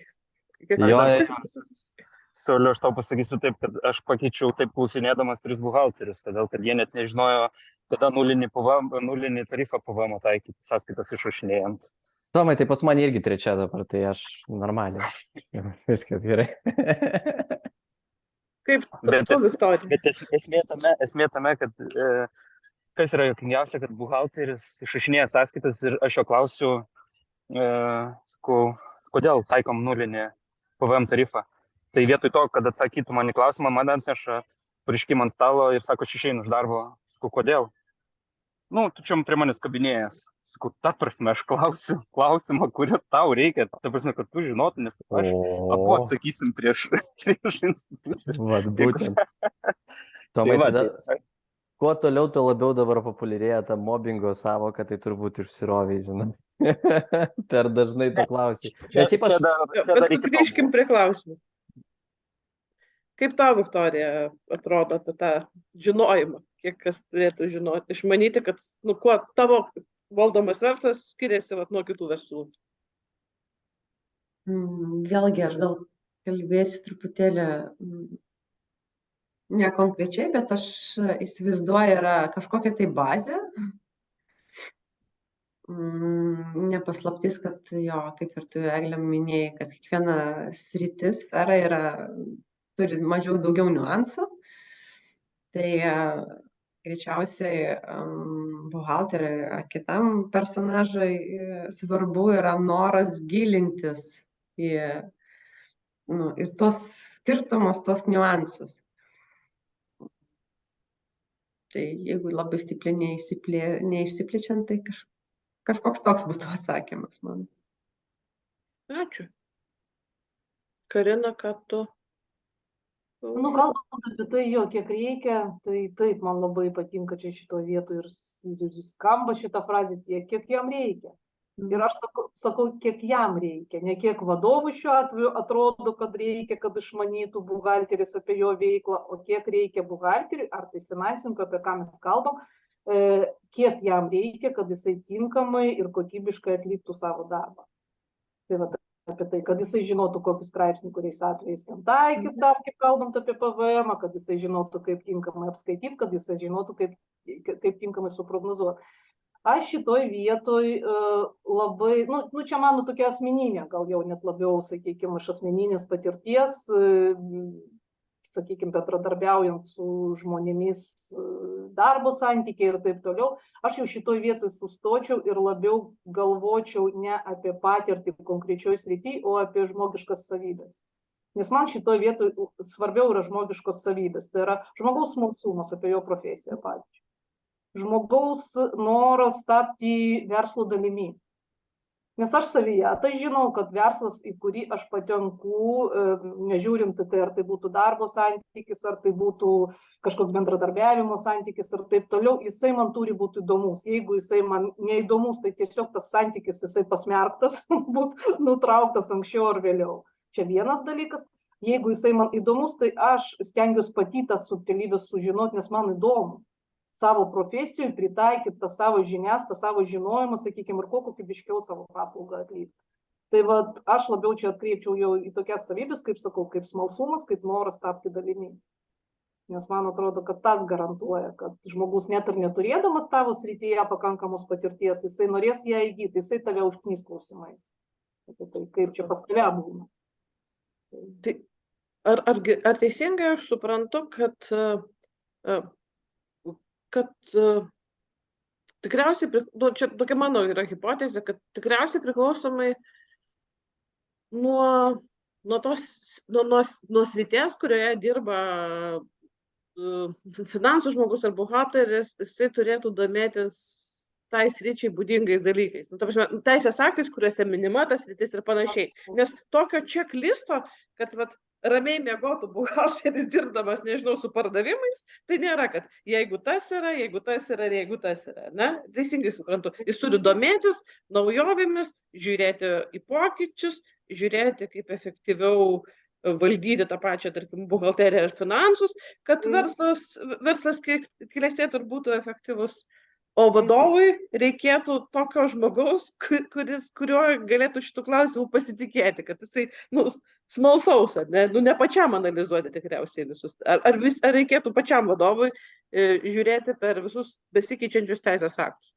Sauliau, aš tau pasakysiu taip, kad aš pakeičiau taip klausinėdamas 3 buhalterius, todėl kad jie net nežinojo, kada nulinį tarifą PVM taikyti sąskaitas išrašinėjant. Tomai, tai pas mane irgi 3 dabar, tai aš normaliai. Viskas gerai. Kaip tu, Viktorija? Bet esmė tame, kad kas yra juokingiausia, kad buhalteris išrašinėja sąskaitas ir aš jo klausiu, kodėl taikom nulinį PVM tarifą. Tai vietoj to, kad atsakytų man į klausimą, man atneša pareiškimą ant stalo ir sako, aš išeinu iš darbo. Sakau, kodėl? Tu čia prie manęs kabinėjęs. Sakau, ta prasme, aš klausiu klausimą, kurio tau reikia. Ta prasme, kad tu žinotum, nes aš atsakysim prieš institucijas. Būtent. Tomai, tada, kuo toliau, tuo labiau dabar populiarėja ta mobbingo savoka, tai turbūt išsiroviai, žinai. Per dažnai to klausai. Bet grįžkim prie klausimų. Kaip tau, Viktorija, atrodo apie tą žinojimą? Kiek kas turėtų žinoti, išmanyti, kad kuo tavo valdomas verslas skiriasi nuo kitų verslų? Vėlgi, aš gal kalbėsiu truputėlį ne konkrečiai, bet aš įsivaizduoju, yra kažkokia tai bazė. Nepaslaptis, kad kaip ir tu, Eglė, minėjai, kad kiekviena sritis, sfera turi mažiau daugiau niuansų. Tai greičiausiai buhalteriui ar kitam personažui svarbu yra noras gilintis į tos skirtumus, tos niuansus. Tai jeigu labai stipriai neišsiplečiant, tai kažkoks toks būtų atsakymas man. Ačiū. Karina, ką tu? Kalbant apie tai, kiek reikia, tai taip, man labai patinka čia šito vietoj ir skamba šitą frazę tiek, kiek jam reikia. Ir aš sakau, kiek jam reikia, ne kiek vadovui šiuo atveju atrodo, kad reikia, kad išmanytų buhalteris apie jo veiklą, o kiek reikia buhalteriui, ar tai finansininkui, apie ką mes kalbam, kiek jam reikia, kad jisai tinkamai ir kokybiškai atliktų savo darbą. Tai va, apie tai, kad jisai žinotų, kokius straipsnių, kuriais atvejais ten taikyti, tarkim, kalbant apie PVM, kad jisai žinotų, kaip tinkamai apskaityti, kad jisai žinotų, kaip tinkamai suprognozuoti. Aš šitoj vietoj labai, čia mano tokia asmeninė, gal jau net labiau, sakykime, iš asmeninės patirties, sakykime, bendradarbiaujant su žmonėmis darbo santykiai ir taip toliau, aš jau šitoj vietoj sustočiau ir labiau galvočiau ne apie patirtį konkrečioj srity, o apie žmogiškas savybės. Nes man šitoj vietoj svarbiau yra žmogiškos savybės, tai yra žmogaus smalsumas apie jo profesiją, pavyzdžiui. Žmogaus noras tapti verslo dalimi. Nes aš savyje, tai žinau, kad verslas, į kurį aš patenku, nežiūrint tai, ar tai būtų darbo santykis, ar tai būtų kažkoks bendradarbiavimo santykis ir taip toliau, jisai man turi būti įdomus. Jeigu jisai man neįdomus, tai tiesiog tas santykis jisai pasmerktas, būtų nutrauktas anksčiau ar vėliau. Čia vienas dalykas. Jeigu jisai man įdomus, tai aš stengiuosi pati tas subtilybės sužinoti, nes man įdomu savo profesijų pritaikyti tą savo žinias, tą savo žinojimą, sakykime, ir kuo kokybiškiau savo paslaugą atlikti. Tai vat, aš labiau čia atkreipčiau jau į tokias savybės, kaip sakau, kaip smalsumas, kaip noras tapti dalimi. Nes man atrodo, kad tas garantuoja, kad žmogus net ir neturėdamas tavo srityje pakankamos patirties, jisai norės ją įgyti, jisai tave užknys klausimais. Tai kaip čia pas tave būna. Tai ar teisingai aš suprantu, kad tikriausiai, čia tokia mano yra hipotezė, kad tikriausiai priklausomai nuo srities, kurioje dirba finansų žmogus ar buhalteris, jisai turėtų domėtis tai sričiai būdingais dalykais. Teisės aktais, kuriuose minima tas sritis ir panašiai. Nes tokio checklisto, kad ramiai miegotų buhalteris dirbdamas, nežinau, su pardavimais, tai nėra, kad jeigu tas yra, jeigu tas yra, ir jeigu tas yra. Ne? Teisingai suprantu. Jis turi domėtis naujovėmis, žiūrėti į pokyčius, žiūrėti, kaip efektyviau valdyti tą pačią, tarkim, buhalteriją ir finansus, kad verslas klestėtų ir būtų efektyvus. O vadovui reikėtų tokio žmogaus, kuriuo galėtų šitų klausimų pasitikėti, kad jisai, smalsaus, ne pačiam analizuoti tikriausiai visus. Ar reikėtų pačiam vadovui žiūrėti per visus besikeičiančius teisės aktus?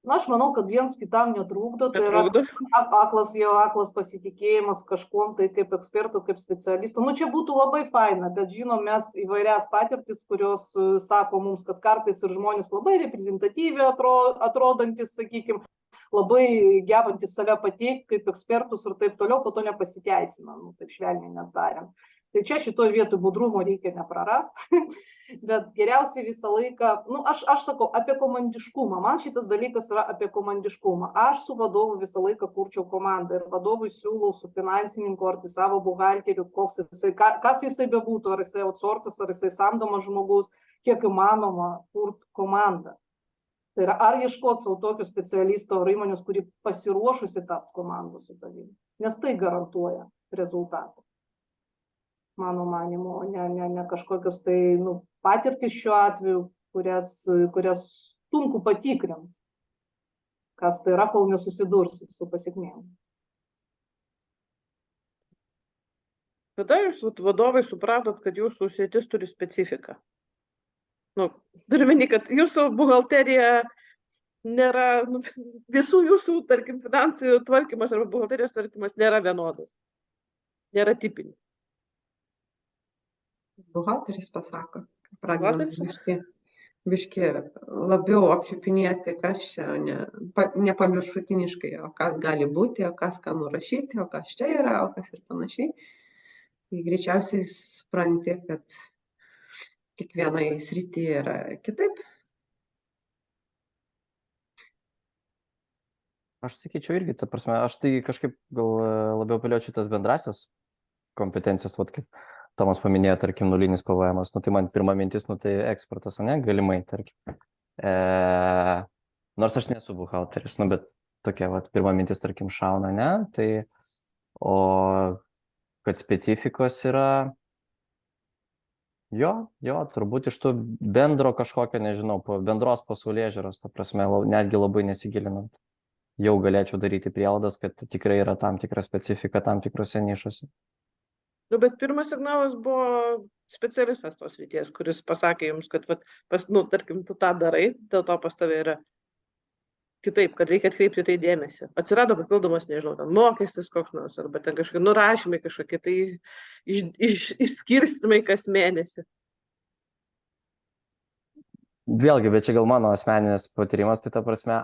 Na, aš manau, kad viens kitam netrukdo, tai yra aklas pasitikėjimas kažkuom, tai kaip ekspertų, kaip specialistų. Čia būtų labai faina, bet žinom mes įvairias patirtis, kurios sako mums, kad kartais ir žmonės labai reprezentatyviai atrodantis, sakykime, labai gebantis save pateikti kaip ekspertus ir taip toliau, po to nepasiteisina, taip švelniai net tariant. Tai čia šitoj vietoj budrumo reikia neprarasti, bet geriausiai visą laiką, aš sakau, apie komandiškumą. Man šitas dalykas yra apie komandiškumą. Aš su vadovu visą laiką kurčiau komandą ir vadovui siūlau su finansininku ar savo buhalteriu, kas jisai bebūtų, ar jisai outsourcas, ar jisai samdomas žmogus, kiek įmanoma kurti komandą. Tai yra, ar ieškoti savo tokio specialisto ar įmonės, kuri pasiruošusi tapti komandą su tavimi, nes tai garantuoja rezultatą. Mano manimo, ne kažkokios tai patirtis šiuo atveju, kurias sunku patikrinti, kas tai yra, kol nesusidursi su pasekmėm. Tada jūs vadovai supratot, kad jūsų sritis turi specifiką. Turiu menį, kad jūsų buhalterija nėra, visų jūsų, tarkim, finansų tvarkymas arba buhalterijos tvarkymas nėra vienodas, nėra tipinis. Buhalteris pasako, pradedam biški labiau apčiupinėti, kas čia nepaviršutiniškai, o kas gali būti, o kas ką nurašyti, o kas čia yra, o kas ir panašiai. Tai greičiausiai supranti, kad kiekvienai srityje yra kitaip. Aš sakyčiau irgi, ta prasme, aš tai kažkaip gal labiau paliečiu tas bendrasias kompetencijas, kaip Tomas paminėjo, tarkim, nulinis PVM-as, tai man pirma mintis, tai eksportas, galimai, tarkim. Nors aš nesu buhalteris, bet tokia, vat, pirma mintis, tarkim, šauna, ne? Tai, o kad specifikos yra, jo, turbūt iš tų bendro kažkokio, nežinau, bendros pasaulėžiūros, ta prasme, netgi labai nesigilinant. Jau galėčiau daryti prielaidas, kad tikrai yra tam tikra specifika tam tikrose nišose. Nu, bet pirmas signalas buvo specialistas tos srities, kuris pasakė jums, kad, vat, tarkim, tu tą darai, dėl to pas tave yra kitaip, kad reikia atkreipti tai dėmesį. Atsirado papildomas, nežinau, ten mokestis koks nors, arba ten kažkokie nurašymai, kažkokie tai išskirstimai kas mėnesį. Vėlgi, bet čia gal mano asmeninis patyrimas, tai ta prasme,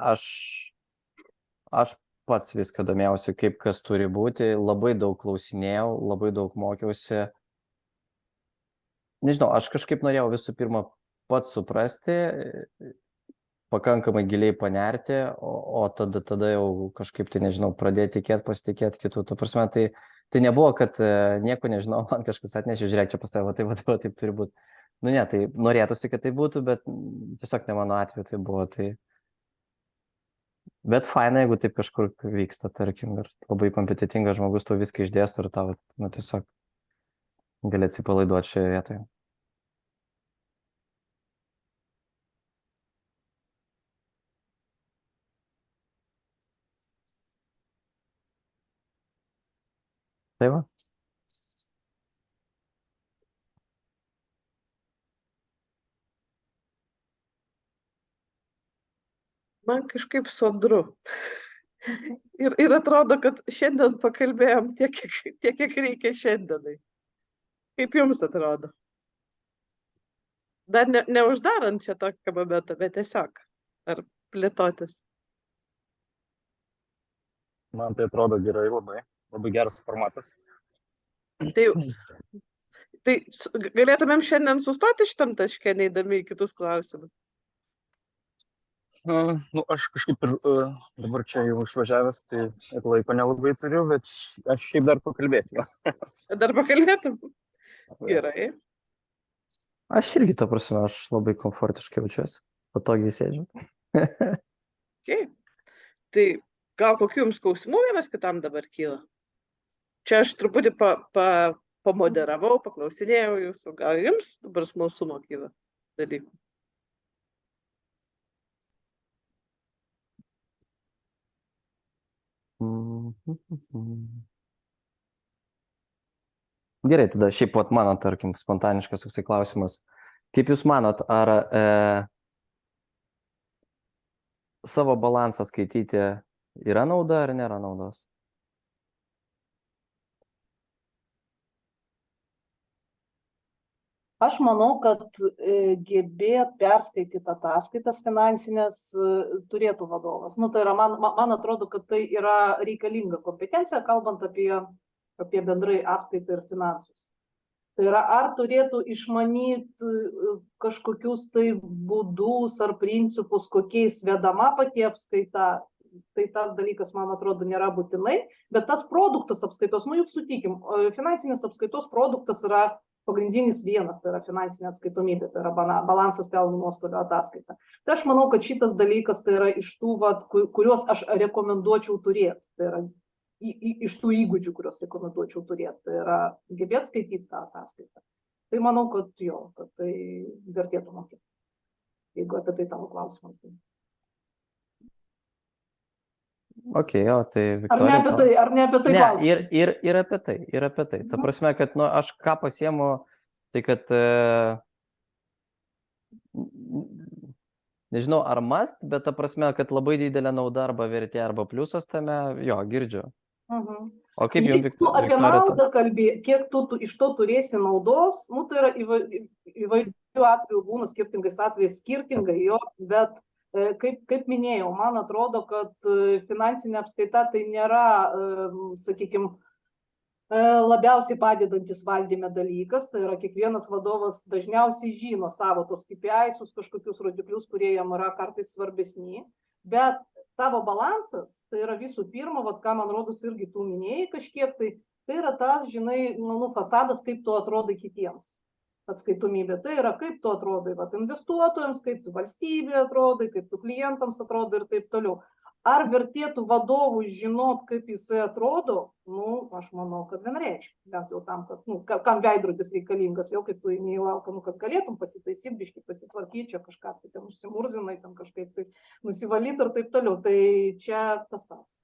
aš pats viską domėjausi, kaip kas turi būti, labai daug klausinėjau, labai daug mokiausi. Nežinau, aš kažkaip norėjau visų pirma pats suprasti, pakankamai giliai panerti, o tada jau kažkaip, tai nežinau, pradėti pasitikėti kitų. Ta prasme, tai nebuvo, kad nieko nežinau, man kažkas atnešė, žiūrėk, čia pas tave, taip turi būti. Nu ne, tai norėtųsi, kad tai būtų, bet tiesiog ne mano atveju tai buvo. Bet faina, jeigu taip kažkur vyksta, tarkim, ir labai kompetitingas žmogus tau viską išdėsto ir tau, tiesiog gali atsipalaiduoti šioje vietoje. Tai va. Man kažkaip sodru. Ir atrodo, kad šiandien pakalbėjom tiek, kiek reikia šiandienai. Kaip jums atrodo? Dar neuždarant čia tokio momento, bet tiesiog. Ar plėtotis? Man tai atrodo gerai, labai geras formatas. Tai galėtumėm šiandien sustoti šitam taške, neįdami į kitus klausimus. Aš kažkaip ir dabar čia jau išvažiavęs, tai ir laiko nelabai turiu, bet aš šiaip dar pakalbėsiu. Dar pakalbėtum? Gerai. Aš irgi, ta prasme, aš labai komfortiškai jaučiuosi, patogiai sėdžiu. Okay. Tai gal kokių jums klausimų vienas kitam dabar kyla? Čia aš truputį pamoderavau, paklausinėjau jūsų, gal jums dabar smalsumo kyla dalykų? Gerai, tada šiaip pat mano, tarkim, spontaniškas toksai klausimas. Kaip jūs manot, ar savo balansą skaityti yra nauda ar nėra naudos? Aš manau, kad gebėt perskaityti ataskaitas finansinės turėtų vadovas. Tai yra, man atrodo, kad tai yra reikalinga kompetencija, kalbant apie bendrai apskaitą ir finansus. Tai yra, ar turėtų išmanyti kažkokius tai būdus ar principus, kokiais vedama pati apskaita. Tai tas dalykas, man atrodo, nėra būtinai, bet tas produktas apskaitos, juk sutikim, finansinės apskaitos produktas yra pagrindinis vienas, tai yra finansinė atskaitomybė, tai yra balansas pelno nuostolio ataskaita. Tai aš manau, kad šitas dalykas tai yra iš tų, kuriuos aš rekomenduočiau turėti. Tai yra iš tų įgūdžių, kuriuos rekomenduočiau turėti. Tai yra gebėti skaityti tą ataskaitą. Tai manau, kad kad tai vertėtų mokėti. Jeigu apie tai tavo klausimas. Ok, tai Viktorija. Ar ne apie tai? Ne, ir apie tai. Ta prasme, kad aš ką pasiemu, tai kad nežinau ar must, bet ta prasme, kad labai didelė nauda arba vertė arba pliusas tame, girdžiu. O kaip jums, Viktorija? Apie naudą kalbė, kiek tu iš to turėsi naudos, tai yra įvairių atvejų būna skirtingais atvejais skirtingai, bet kaip minėjau, man atrodo, kad finansinė apskaita tai nėra, sakykime, labiausiai padedantis valdyme dalykas, tai yra kiekvienas vadovas dažniausiai žino savo tos KPI-sus, kažkokius rodiklius, kurie jam yra kartais svarbesni, bet tavo balansas, tai yra visų pirma, ką man rodos irgi tu minėjai kažkiek, tai yra tas, žinai, fasadas, kaip tu atrodai kitiems. Atskaitomybė, tai yra kaip tu atrodai investuotojams, kaip tu valstybė atrodai, kaip tu klientams atrodai ir taip toliau. ar vertėtų vadovui žinot, kaip jisai atrodo, nu, aš manau, kad vienareikšmiai, bent jau tam, kad, nu, kam veidrodis reikalingas, jau kai tu neįlauka, nu, kad galėtum pasitaisyti, biškį pasitvarkyti, čia kažką, tai ten užsimurzinai, ten kažkaip tai nusivalyti ir taip toliau, tai čia tas pats.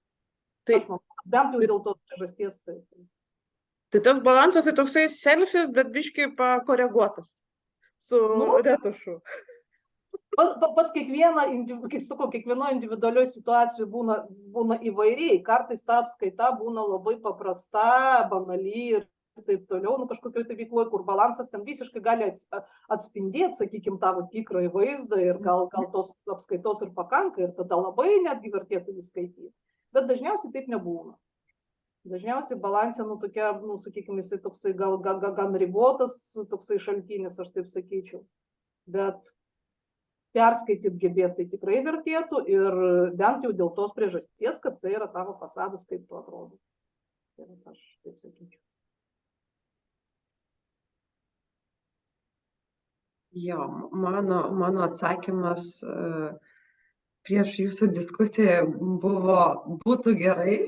Tai, Aš manau, bent jau dėl tos priežasties, tai tas balansas tai toksai selfis, bet biškį pakoreguotas su retušu. Pas kiekvieną, kaip sakau, kiekvieno individualioje situacijoje būna įvairiai. Kartais ta apskaita būna labai paprasta, banali ir taip toliau, nu kažkokioje tai veikloje, kur balansas ten visiškai gali atspindėti, sakykime, tavo tikrąjį vaizdą ir gal tos apskaitos ir pakanka ir tada labai netgi vertėtų įskaityti. Bet dažniausiai taip nebūna. Dažniausiai balansė, nu tokia, nu sakykime, jisai toksai gan ribotas, toksai šaltinis, aš taip sakyčiau. Bet perskaityti gebėti tai tikrai vertėtų ir bent jau dėl tos priežasties, kad tai yra tavo fasadas, kaip tu atrodo. Tai aš taip sakyčiau. Jo, mano atsakymas prieš jūsų diskusiją būtų gerai.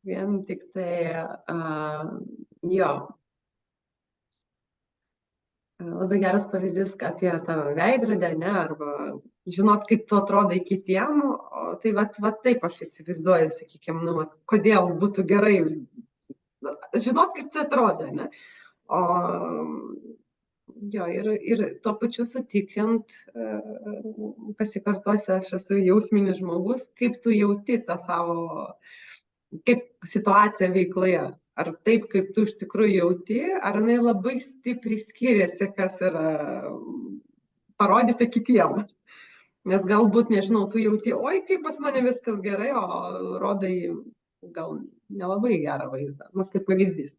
Vien tik tai, jo. Labai geras pavyzdys apie tą veidrodę, ne, arba žinot, kaip tu atrodai kitiem, tai vat taip aš įsivaizduoju, sakykime, nu, kodėl būtų gerai žinot, kaip tu atrodai, ne. O, jo, ir tuo pačiu sutikrint, pasikartosiu, aš esu jausminis žmogus, kaip tu jauti tą savo, kaip situacija veikloje. Ar taip, kaip tu iš tikrųjų jauti, ar jinai labai stipriai skiriasi, kas yra parodyta kitiems. Nes galbūt, nežinau, tu jauti, oi, kaip pas mane viskas gerai, o rodai gal nelabai gerą vaizdą, nu, kaip pavyzdys.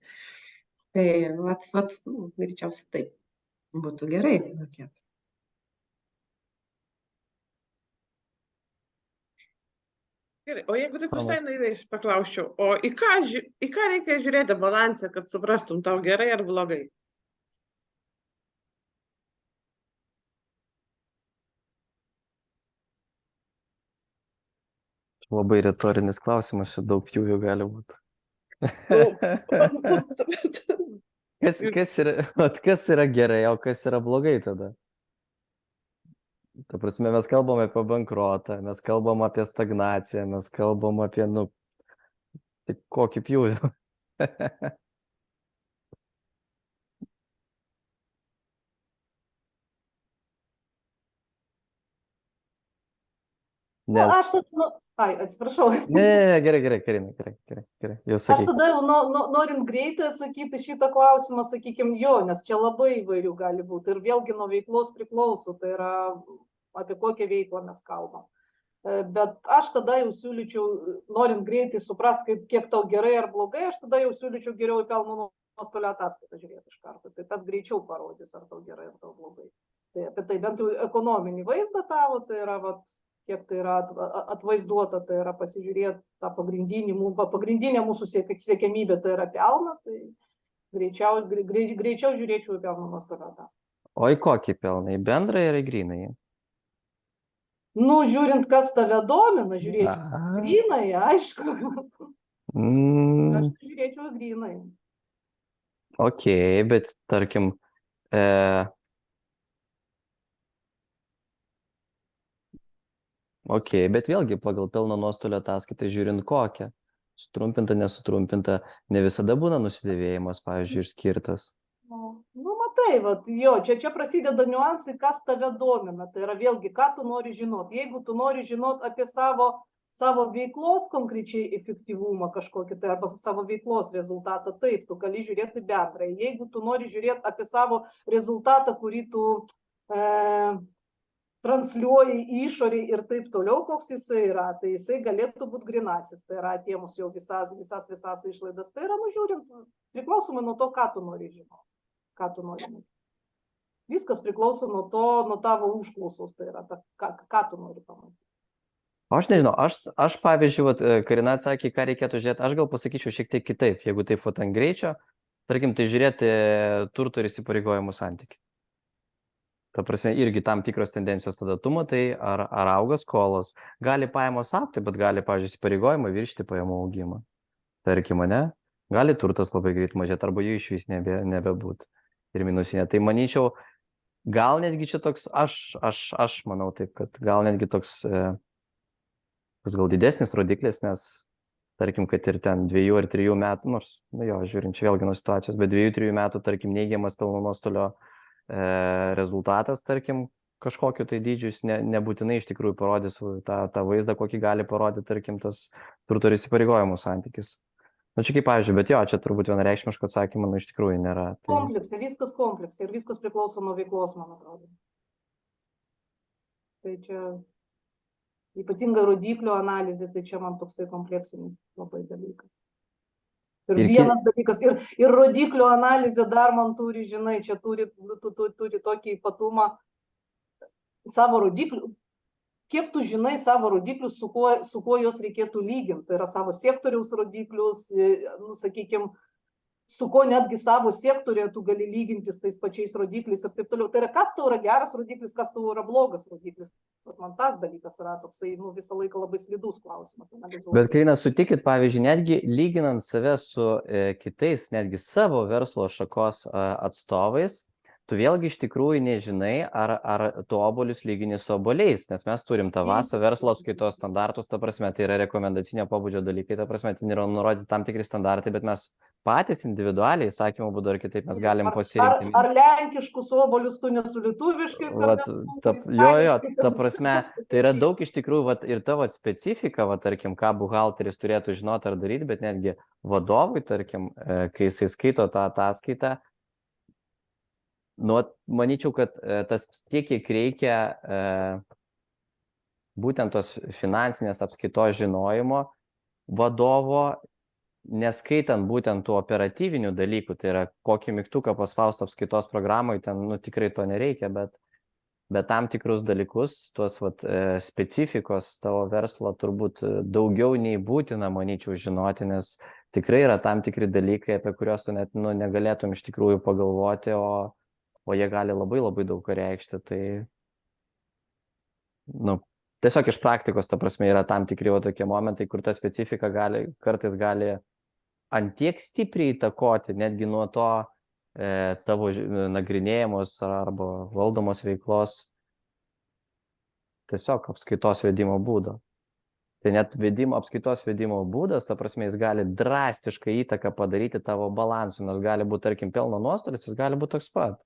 Tai, greičiausiai taip būtų gerai mokėti. Gerai, o jeigu taip visai naiviai paklausčiau, o į ką reikia žiūrėti balansą, kad suprastum tau gerai ar blogai? Labai retorinis klausimas, čia daug jų gali būti. Kas yra gerai, o kas yra blogai tada? Ta prasme, mes kalbam apie bankrotą, mes kalbam apie stagnaciją, mes kalbam apie, nu, tai kokį pjūvį. Nes... atsiprašau. Ne, gerai, Karina, gerai, jau sakyk. Aš tada jau norint greitai atsakyti šitą klausimą, sakykime, jo, nes čia labai įvairių gali būti ir vėlgi nuo veiklos priklauso, tai yra apie kokią veiklą mes kalbam. Bet aš tada jau siūlyčiau, norint greitai suprasti, kiek tau gerai ar blogai, aš tada jau siūlyčiau geriau į pelno nuostolio ataskaitą žiūrėti iš karto. Tai tas greičiau parodys, ar tau gerai ar tau blogai. Tai apie tai bent jau ekonominį vaizdą tavo, tai yra kiek tai yra atvaizduota, tai yra pasižiūrėti tą pagrindinę mūsų siekiamybę, tai yra pelną, tai greičiau žiūrėčiau į pelno nuostolio ataskaitą. O į kokį pelną? Į bendrąjį ar į grynąjį? Nu, žiūrint, kas tave domina, žiūrėčiau grynai, aišku. Aš žiūrėčiau grynai. Ok, bet tarkim, ok, bet vėlgi pagal pelno nuostolio ataskaitą žiūrint kokią. Sutrumpinta, nesutrumpinta, ne visada būna nusidėvėjimas, pavyzdžiui, išskirtas. Nu, matai, jo, čia prasideda niuansai, kas tave domina. Tai yra vėlgi, ką tu nori žinoti. Jeigu tu nori žinoti apie savo veiklos konkrečiai efektyvumą kažkokį, tai arba savo veiklos rezultatą, taip, tu gali žiūrėti bendrai. Jeigu tu nori žiūrėti apie savo rezultatą, kurį tu transliuoji išoriai ir taip toliau, koks jisai yra, tai jisai galėtų būti grinasis, tai yra atėmus jau visas išlaidas, tai yra nužiūrint, priklausomai nuo to, ką tu nori žinoti, ką tu nori žinoti. Viskas priklauso nuo tavo užklausos, tai yra ką tu nori pamatyti. Aš nežinau, aš pavyzdžiui, Karina atsakė, ką reikėtų žiūrėti, aš gal pasakyčiau šiek tiek kitaip, jeigu taip ant greičio, tarkim, tai žiūrėti turto ir įsipareigojimų santykį. Ta prasme, irgi tam tikros tendencijos tada tu matai, ar auga skolos. Gali pajamos augti, bet gali, pavyzdžiui, įsipareigojimai viršyti pajamų augimą. Tarkim, ne? Gali turtas labai greit mažėti, arba jų iš vis nebebūt ir minusinė. Tai manyčiau, gal netgi čia toks, aš manau taip, kad gal netgi toks bus gal didesnis rodiklis, nes tarkim, kad ir ten 2 ar 3 metų, nors, nu jo, žiūrint, čia vėlgi nuo situacijos, bet 2-3 metų, tarkim, neigiamas pelno nuostolio rezultatas, tarkim, kažkokiu tai dydžiu, jis nebūtinai iš tikrųjų parodys tą vaizdą, kokį gali parodyti, tarkim, tas turto ir įsipareigojimų santykis. Nu, čia kaip pavyzdžiui, bet jo, čia turbūt vienareikšmiško atsakymą, nu, iš tikrųjų nėra. Tai... Kompleksai ir viskas priklauso nuo veiklos, man atrodo. Tai čia ypatinga rodiklių analizė, tai čia man toksai kompleksinis labai dalykas. Ir vienas dalykas, ir rodiklių analizė dar man turi, žinai, čia turi tokį ypatumą savo rodiklių. Kiek tu žinai savo rodiklius, su kuo jos reikėtų lyginti. Tai yra savo sektoriaus rodiklius, nu, sakykime, su kuo netgi savo sektorėje tu gali lygintis tais pačiais rodikliais ir taip toliau. Tai yra, kas tau yra geras rodiklis, kas tau yra blogas rodiklis. Man tas dalykas yra toksai, nu, visą laiką labai slidus klausimas. Bet, Karina, sutikit, pavyzdžiui, netgi lyginant save su kitais, netgi savo verslo šakos atstovais, tu vėlgi iš tikrųjų nežinai, ar tu obuolius lygini su obuoliais, nes mes turim tą VASA verslo apskaitos standartus, ta prasme, tai yra rekomendacinio pobūdžio dalykai, ta prasme, tai yra nurodyti tam tikri standartai, bet mes patys individualiai, įsakymų būdu ar kitaip mes galim pasirinkti. Ar lenkiškus obuolius tu nesu lietuviškais? Jo, ta prasme, tai yra daug iš tikrųjų, ir tavo specifika, tarkim, ką buhalteris turėtų žinoti ar daryti, bet netgi vadovui, tarkim, kai jisai skaito tą ataskaitą, nu, manyčiau, kad tas tiek, kiek reikia būtent tos finansinės apskaitos žinojimo vadovo, neskaitant būtent tų operatyvinių dalykų, tai yra kokį mygtuką paspausti apskaitos programai, ten, nu, tikrai to nereikia, bet tam tikrus dalykus, tuos specifikos tavo verslo turbūt daugiau nei būtina, manyčiau, žinoti, nes tikrai yra tam tikri dalykai, apie kuriuos tu net negalėtum iš tikrųjų pagalvoti, o jie gali labai labai daug ką reikšti, tai, nu, tiesiog iš praktikos, ta prasme, yra tam tikri tokie momentai, kur ta specifika kartais gali antiek stipriai įtakoti, netgi nuo to tavo nagrinėjamos arba valdomos veiklos tiesiog apskaitos vedimo būdo. Tai net apskaitos vedimo būdas, ta prasme, jis gali drastiškai įtaką padaryti tavo balansui, nors gali būti, tarkim, pelno nuostolis, jis gali būti toks pat.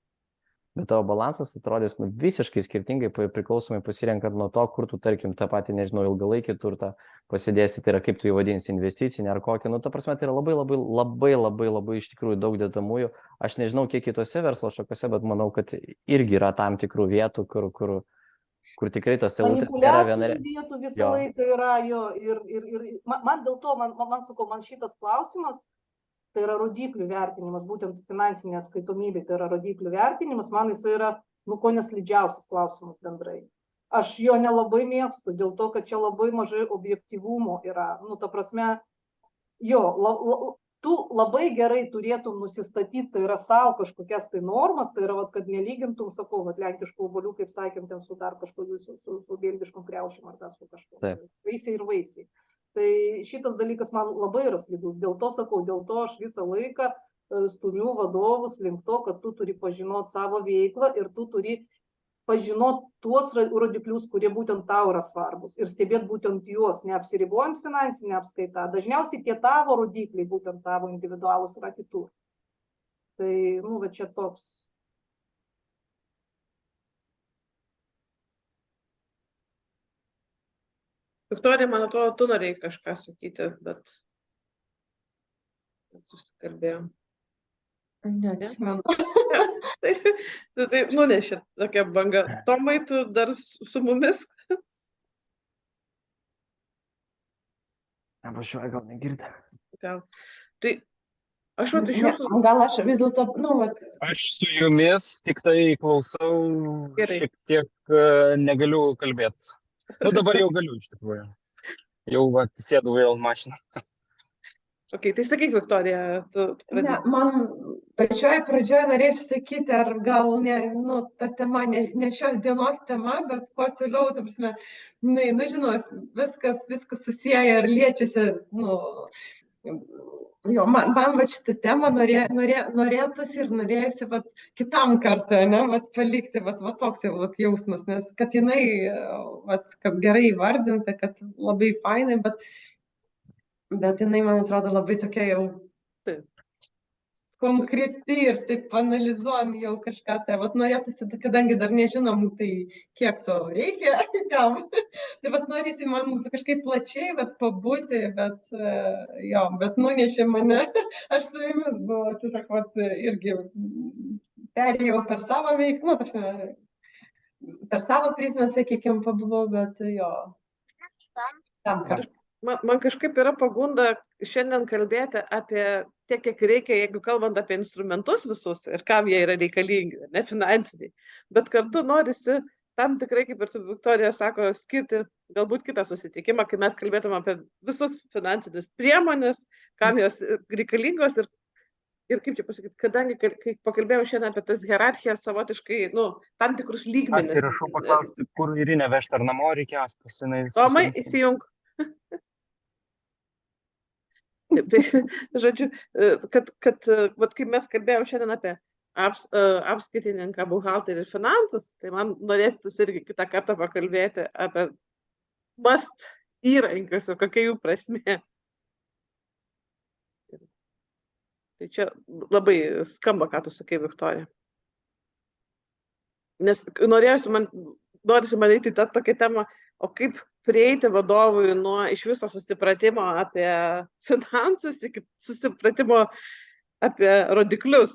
Bet tavo balansas atrodys visiškai skirtingai, priklausomai pasirenkant nuo to, kur tu, tarkim, tą patį, nežinau, ilgalaikį turtą pasidėsi, tai yra kaip tu jį vadinsi, investicinį ar kokį, nu, ta prasme, tai yra labai iš tikrųjų daug dedamųjų. Aš nežinau, kiek kitose verslo šakose, bet manau, kad irgi yra tam tikrų vietų, kur tikrai tos eilutės nėra viena. Vietų visą laiką yra jo, ir man dėl to, man šitas klausimas, tai yra rodiklių vertinimas, būtent finansinė atskaitomybė, tai yra rodiklių vertinimas, man jis yra, nu, ko neslidžiausias klausimas bendrai. Aš jo nelabai mėgstu, dėl to, kad čia labai mažai objektyvumo yra. Nu, ta prasme, jo, tu labai gerai turėtum nusistatyti, tai yra savo kažkokias tai normas, tai yra, kad nelygintum, sakau, lenkiškų obuolių, kaip sakėm, ten su dar kažkokiu, su belgiškom kriaušėm ar dar su kažkokiu. Vaisiai ir vaisiai. Tai šitas dalykas man labai yra slidus. Dėl to sakau, dėl to aš visą laiką stumiu vadovus link to, kad tu turi pažinoti savo veiklą ir tu turi pažinoti tuos rodiklius, kurie būtent tau yra svarbus ir stebėti būtent juos, neapsiribojant finansinę apskaitą. Dažniausiai tie tavo rodikliai, būtent tavo individualus, yra kitur. Tai, nu, va čia toks. Viktorija, man atrodo, tu norėjai kažką sakyti, bet susikalbėjom. Neatsimenu. Tai nunešė tokia banga. Tomai, tu dar su mumis? Nepašiuoju, gal negirdė. Gal. Tai aš iš jūsų... Gal aš vis dėlto, nu, Aš su jumis tik tai klausau, šiek tiek negaliu kalbėti. Nu, dabar jau galiu, iš tikrųjų. Jau sėdu vėl mašiną. Okay, tai sakyk, Viktorija, tu Ne, pradėk. man pačioj pradžioje norėčiau sakyti, ar gal ne, nu, ta tema ne šios dienos tema, bet kuo toliau, ta prasme, žinot, viskas susiję ir liečiasi, jo, man va šitą temą norėtųsi ir norėjusi vat, kitam kartą, ne, vat, palikti, vat toks jau vat, jausmas, nes kad jinai, vat, kad gerai įvardinta, kad labai fainai, bet jinai, man atrodo, labai tokia jau Taip. konkreti ir taip analizuojam jau kažką, tai vat norėtųsi, kadangi dar nežinom, tai kiek to reikia, kam. Tai vat norisi man kažkaip plačiai vat pabūti, bet nunešė mane, aš su jumis buvau, tiesiog vat irgi perėjau per savo veiklą, per savo prizmę, sakykime, pabuvau, bet jo, tam kartą. Man kažkaip yra pagunda šiandien kalbėti apie tiek, kiek reikia, jeigu kalbant apie instrumentus visus ir kam jie yra reikalingi, ne finansiniai. Bet kartu norisi tam tikrai, kaip ir tu, Viktorija, sako, skirti galbūt kitą susitikimą, kai mes kalbėtume apie visus finansinius priemonės, kam jos reikalingos ir kaip čia pasakyti, kadangi kai pakalbėjau šiandien apie tas hierarchijas savotiškai, tam tikrus lygmenis. Aš tai rašau paklausti, kur Irinę vežti, ar namo reikės, tas jinai viskas. Tomai, įsijung. Tai, žodžiu, kad kaip mes kalbėjom šiandien apie apskaitininką, buhalterį ir finansus, tai man norėtųsi irgi kitą kartą pakalbėti apie must įrankius ir kokia jų prasmė. Tai čia labai skamba, ką tu sakai, Viktorija. Nes norisi man eiti tą tokią temą, o kaip prieiti vadovui nuo iš viso susipratimo apie finansus iki susipratimo apie rodiklius,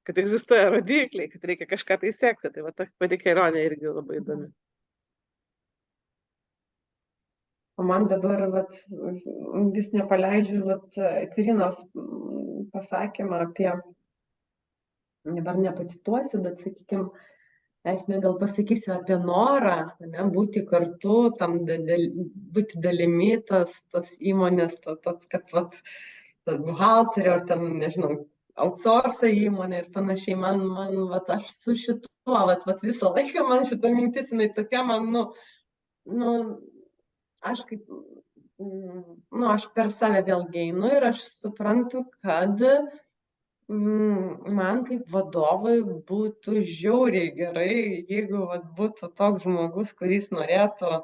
kad egzistuoja rodikliai, kad reikia kažką tai sekti. Tai va, ta pati kelionė irgi labai įdomi. O man dabar vis nepaleidžiu Karinos pasakymą apie, dabar nepacituosiu, bet sakykime, esmė gal pasakysiu apie norą, ne, būti kartu, būti dalimi tos įmonės, kad tas buhalterio, ar ten, nežinau, outsource įmonė ir panašiai, man aš su šituo, visą laiką man šita mintis, jinai tokia, aš kaip, aš per save vėlgi einu ir aš suprantu, kad man kaip vadovui būtų žiauriai gerai, jeigu būtų toks žmogus, kuris norėtų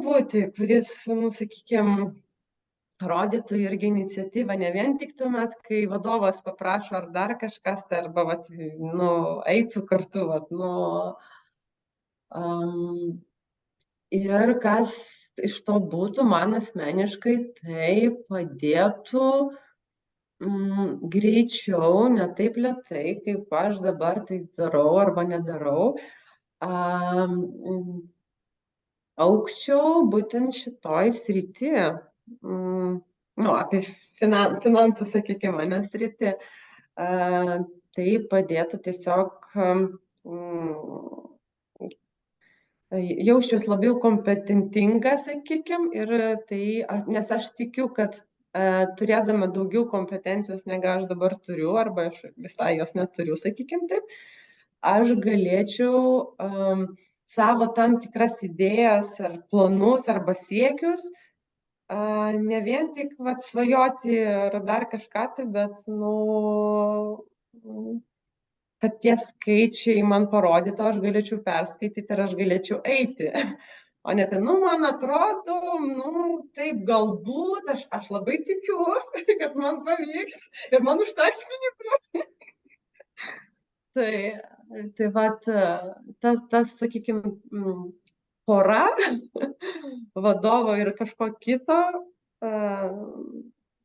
būti, kuris, sakykime, rodytų irgi iniciatyvą, ne vien tik tuomet, kai vadovas paprašo ar dar kažkas, arba eitų kartu, ir kas iš to būtų, man asmeniškai tai padėtų greičiau, ne taip lėtai, kaip aš dabar tai darau arba nedarau, aukščiau būtent šitoj srity, apie finansų, sakykime, srity, tai padėtų tiesiog jausčiaus labiau kompetentinga, sakykime, ir tai, nes aš tikiu, kad turėdama daugiau kompetencijos, negu aš dabar turiu, arba aš visai jos neturiu, sakykime taip, aš galėčiau savo tam tikras idėjas ar planus arba siekius ne vien tik svajoti ar dar kažką, tai, bet, kad tie skaičiai man parodytų, aš galėčiau perskaityti ir aš galėčiau eiti. O ne tai, man atrodo, taip galbūt, aš labai tikiu, kad man pavyks ir man užteks pinigų. Tai tas, sakykime, pora vadovo ir kažko kito,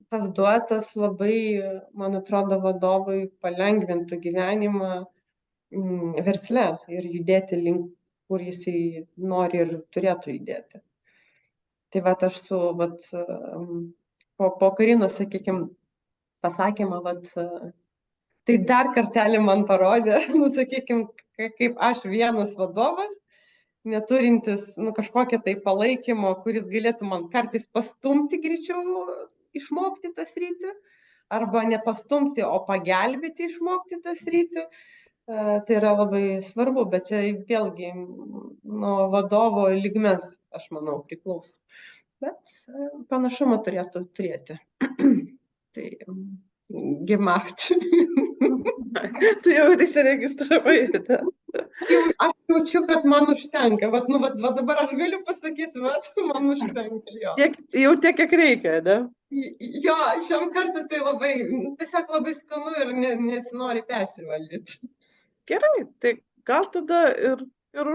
tas duotas labai, man atrodo, vadovui palengvintų gyvenimą versle ir judėti link, kur jisai nori ir turėtų judėti. Tai aš po Karinos, sakykime, pasakymą, tai dar kartelį man parodė, sakykime, kaip aš vienas vadovas neturintis kažkokio tai palaikymo, kuris galėtų man kartais pastumti greičiau išmokti tą sritį, arba nepastumti, o pagelbėti išmokti tą sritį. Tai yra labai svarbu, bet čia vėlgi nuo vadovo lygmens, aš manau, priklauso. Bet panašumą turėtų turėti. Tai gemacht. Tu jau įsiregistravai. Aš jaučiu, kad man užtenka. Vat dabar aš galiu pasakyti, man užtenka. Jo. Jau tiek, kiek reikia, ne? Jo, šiam kartui tai labai, tiesiog labai skanu ir nesinori persivaldyti. Gerai, tai gal tada ir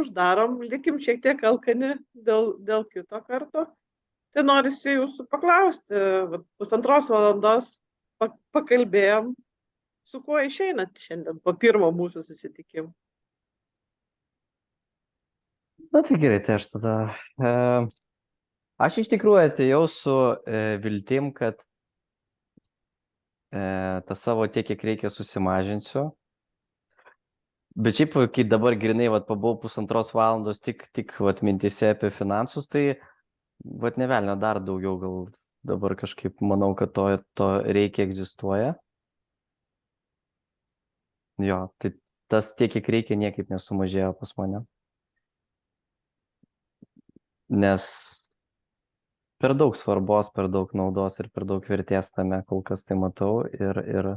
uždarom, likim šiek tiek alkani dėl kito karto. Tai norisi jūsų paklausti, 1,5 valandos pakalbėjom, su kuo išeinat šiandien po pirmo mūsų susitikimo. Na tai gerai, tai aš tada. Aš iš tikrųjų atėjau su viltim, kad tą savo tiek, kiek reikia, susimažinsiu. Bet šiaip, kai dabar grinai pabuvau 1,5 valandos tik mintise apie finansus, tai nevelnio dar daugiau, gal dabar kažkaip manau, kad to reikia egzistuoja. Jo, tai tas tiek, kiek reikia, niekaip nesumažėjo pas mane. Nes per daug svarbos, per daug naudos ir per daug vertės tame kol kas tai matau ir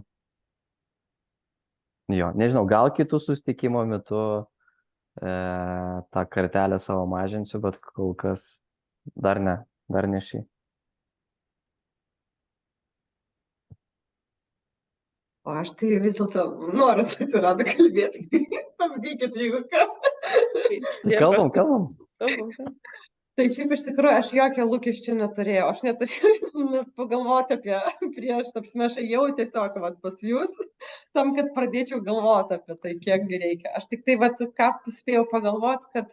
jo, nežinau, gal kitų susitikimo metu tą kartelę savo mažinsiu, bet kol kas dar ne šį. O aš tai vis dėlto noriu atsirado kalbėti. Pabandykit, jeigu ką. Kalbam. Tai šiaip iš tikrųjų aš jokio lūkesčio neturėjau. Aš neturėjau net pagalvoti apie prieš, aš ėjau tiesiog pas jūs, tam, kad pradėčiau galvoti apie tai, kiek reikia. Aš tik tai ką spėjau pagalvoti,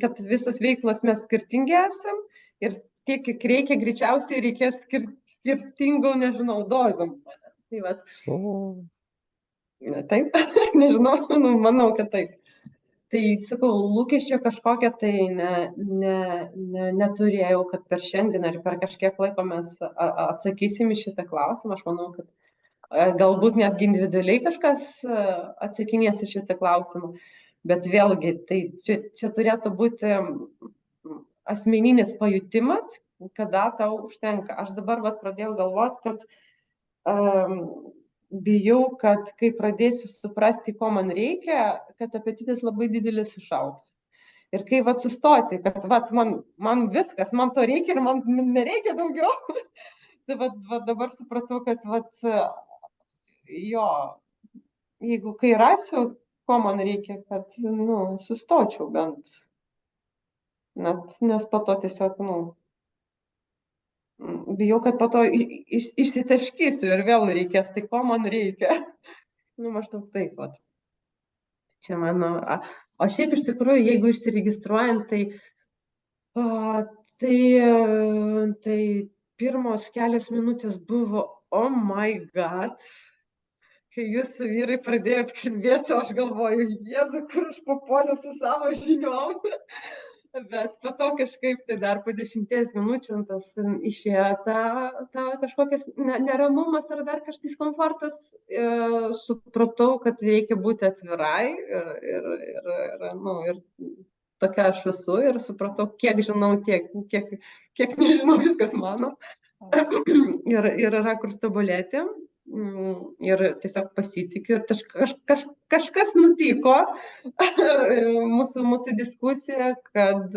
kad visos veiklos mes skirtingi esam ir tiek, kiek reikia, greičiausiai reikės skirtingų, nežinau, dozom. Tai taip, nežinau, manau, kad taip. Tai, sakau, lūkesčio kažkokią tai neturėjau, kad per šiandien ar per kažkiek laiko mes atsakysim į šitą klausimą. Aš manau, kad galbūt netgi individualiai kažkas atsakinės į šitą klausimą. Bet vėlgi, tai čia turėtų būti asmeninis pajutimas, kada tau užtenka. Aš dabar pradėjau galvoti, kad bijau, kad kai pradėsiu suprasti, ko man reikia, kad apetitas labai didelis išaugs. Ir kai sustoti, kad man viskas, man to reikia ir man nereikia daugiau. Tai dabar supratau, kad jo, jeigu kai rasiu, ko man reikia, kad sustočiau bent. Nes po to tiesiog, bijau, kad po to išsitaškysiu ir vėl reikės, tai ko man reikia. Maždaug taip pat. Čia mano, o šiaip iš tikrųjų, jeigu išsiregistruojant, tai pirmos kelios minutės buvo, oh my god, kai jūsų vyrai pradėjot kalbėti, aš galvoju, Jėzu, kur aš papuoliau su savo žiniom. Bet po to kažkaip tai dar po 10 minučių tas išėjo ta kažkokias neramumas ar dar kažkas diskomfortas. Supratau, kad reikia būti atvirai ir tokia aš esu ir supratau, kiek žinau, kiek nežinau, viskas mano. Ir yra kur tobulėti. Ir tiesiog pasitikiu ir kažkas nutiko mūsų diskusija, kad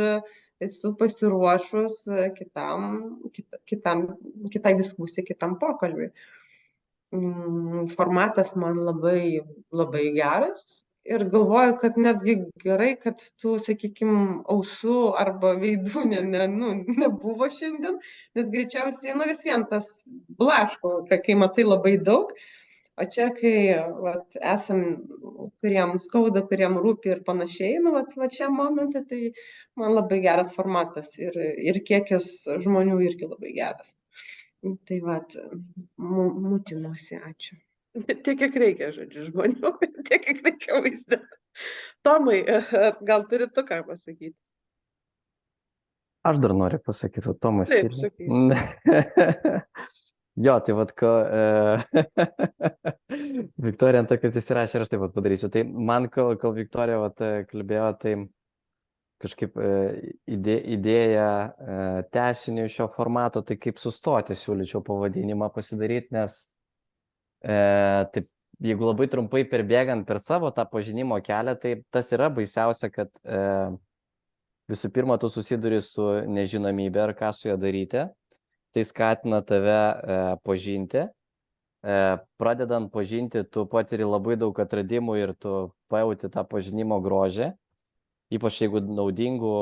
esu pasiruošus kitai diskusijai, kitam pokalbiui. Formatas man labai, labai geras ir galvoju, kad netgi gerai, kad tų, sakykime, ausų arba veidų nebuvo šiandien, nes greičiausiai, vis vien tas blaško, kai matai labai daug, o čia, kai esam, kuriem skauda, kuriem rūpi ir panašiai, čia momentą, tai man labai geras formatas ir kiekis žmonių irgi labai geras. Tai mutinuosi, ačiū. Tiek, kiek reikia, žodžiu, žmonių, tiek, kiek reikia vaizdą. Tomai, gal turi tu ką pasakyti? Aš dar noriu pasakyti, o Tomas Taip, tyli. sakyk. Jo, tai vat ko... Viktorija ant to, kad įsirašė ir aš taip pat padarysiu. Tai man, kol Viktorija vat, kalbėjo, tai kažkaip idėja tęsinių šio formato, tai kaip sustoti, siūlyčiau pavadinimą pasidaryti, nes taip, jeigu labai trumpai perbėgant per savo tą pažinimo kelią, tai tas yra baisiausia, kad visų pirma, tu susiduri su nežinomybė ir ką su ją daryti. Tai skatina tave pažinti. Pradedant pažinti, tu patiri labai daug atradimų ir tu pajauti tą pažinimo grožį. Ypač jeigu naudingų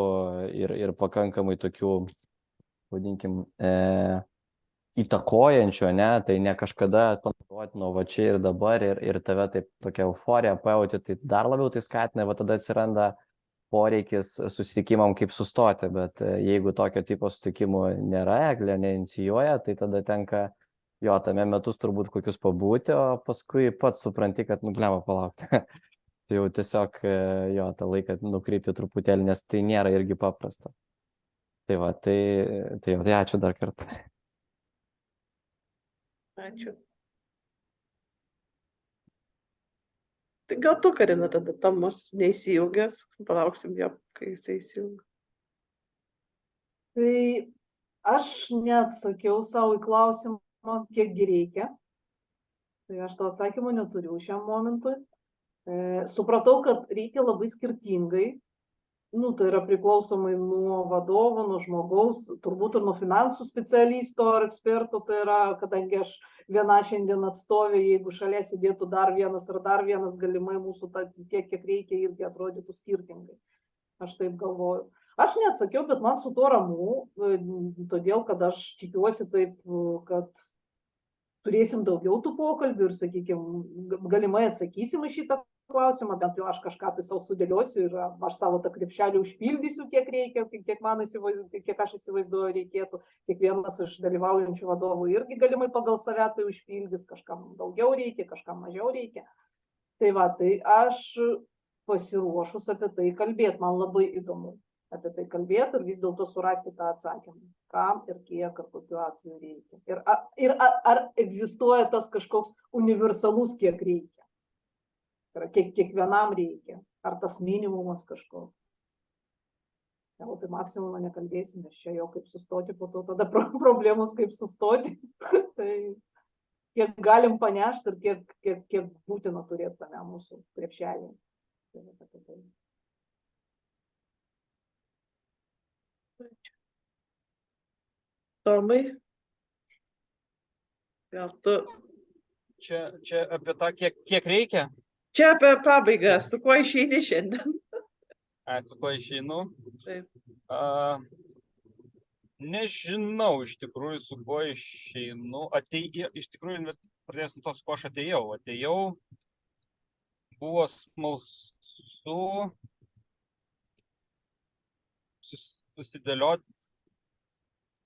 ir pakankamai tokių, vadinkim, įtakojančių, ne? Tai ne kažkada panaudoti nuo va čia ir dabar ir tave taip tokia euforija pajauti, tai dar labiau tai skatina, va tada atsiranda poreikis susitikimam kaip sustoti, bet jeigu tokio tipo susitikimų nėra, Eglė neinicijuoja, tai tada tenka jo tame metus turbūt kokius pabūti, o paskui pats supranti, kad nublema palaukti. Tai jau tiesiog jo tą laiką nukreipi truputėlį, nes tai nėra irgi paprasta. Tai va, tai ačiū dar kartą. Ačiū. Tai gal tu, Karina, tada Tomas neįsijungęs, palauksim jo, kai jisai įsijungia. Tai aš neatsakiau savo į klausimą, kiekgi reikia. Tai aš to atsakymo neturiu šiam momentui. Supratau, kad reikia labai skirtingai. Tai yra priklausomai nuo vadovo, nuo žmogaus, turbūt ir nuo finansų specialisto ar eksperto, tai yra, kadangi aš viena šiandien atstovė, jeigu šalia sėdėtų dar vienas, galimai mūsų tiek, kiek reikia, irgi atrodytų skirtingai. Aš taip galvoju. Aš neatsakiau, bet man su tuo ramu, todėl, kad aš tikiuosi taip, kad turėsim daugiau tų pokalbių ir, sakykime, galimai atsakysim į šitą klausimą, bent jau aš kažką tai savo sudėliosiu ir aš savo tą krepšelį užpildysiu, kiek reikia, kiek aš įsivaizduoju reikėtų. Kiekvienas iš dalyvaujančių vadovų irgi galimai pagal save tai užpildys, kažkam daugiau reikia, kažkam mažiau reikia. Tai va, tai aš pasiruošus apie tai kalbėti, man labai įdomu apie tai kalbėti ir vis dėlto surasti tą atsakymą, kam ir kiek ar kokiu atveju reikia. Ir ar egzistuoja tas kažkoks universalus, kiek reikia. Kiekvienam reikia. Ar tas minimumas kažkoks. Jau apie maksimumą nekalbėsim, nes čia jau kaip sustoti, po to tada problemos kaip sustoti. Tai kiek galim panešti ir kiek būtina turėti tame mūsų krepšelį. Tomai, gal tu... Čia apie tą, kiek reikia? Čia apie pabaigą, su kuo išeini šiandien? Su kuo išeinu? Taip. Nežinau, iš tikrųjų, su kuo išeinu. Iš tikrųjų, pradėsiu nuo to, su kuo aš atėjau. Buvo smalsu susidėlioti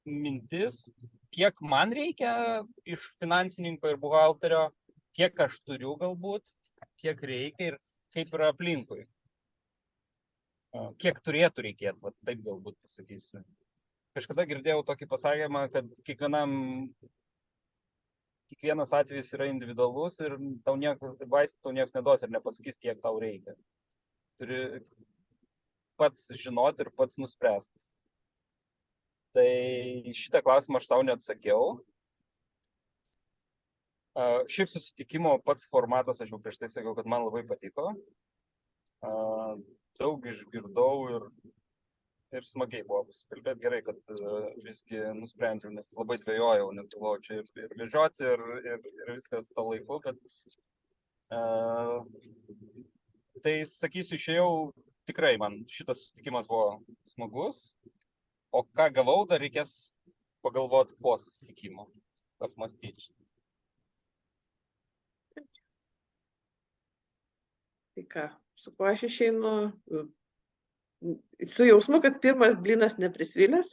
mintis, kiek man reikia iš finansininko ir buhalterio, kiek aš turiu galbūt, kiek reikia ir kaip yra aplinkui. Kiek turėtų reikėti, taip galbūt pasakysiu. Kažkada girdėjau tokį pasakymą, kad kiekvienas atvejis yra individualus ir vaistų tau niekas neduos ir nepasakys, kiek tau reikia. Turi pats žinoti ir pats nuspręsti. Tai šitą klausimą aš savo neatsakiau. Šiaip susitikimo pats formatas, aš jau prieš tai sakiau, kad man labai patiko. Daug išgirdau ir smagiai buvo pasikalbėti. Gerai, kad visgi nusprendžiau, nes labai dvejojau, nes galvojau čia ir vežioti ir viskas to laiku, bet tai sakysiu, išėjau tikrai, man šitas susitikimas buvo smagus, o ką gavau, dar reikės pagalvoti po susitikimo, apmąstyti. Tai ką, su kuo aš išeinu? Su jausmu, kad pirmas blynas neprisvilęs.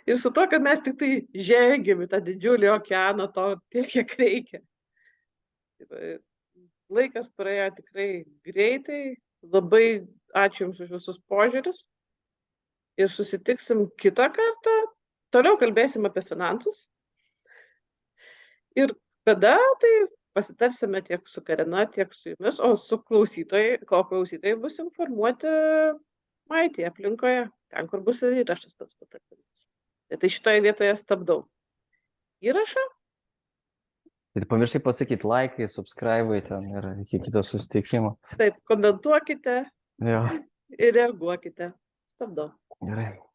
Ir su to, kad mes tik tai žengiam į tą didžiulį okeaną to tiek, kiek reikia. Laikas praėjo tikrai greitai. Labai ačiū Jums už visus požiūrius. Ir susitiksim kitą kartą. Toliau kalbėsim apie finansus. Ir tada tai pasitarsime tiek su Karina, tiek su Jumis, o klausytojai bus informuoti Maitėje aplinkoje, ten, kur bus ir įrašas tas patarimas. Tai šitoje vietoje stabdau įrašą. Tai pamirštai pasakyti laikai, subscribe ten ir iki kito susitikimo. Taip, komentuokite Jo, ir reaguokite. Stabdau. gerai.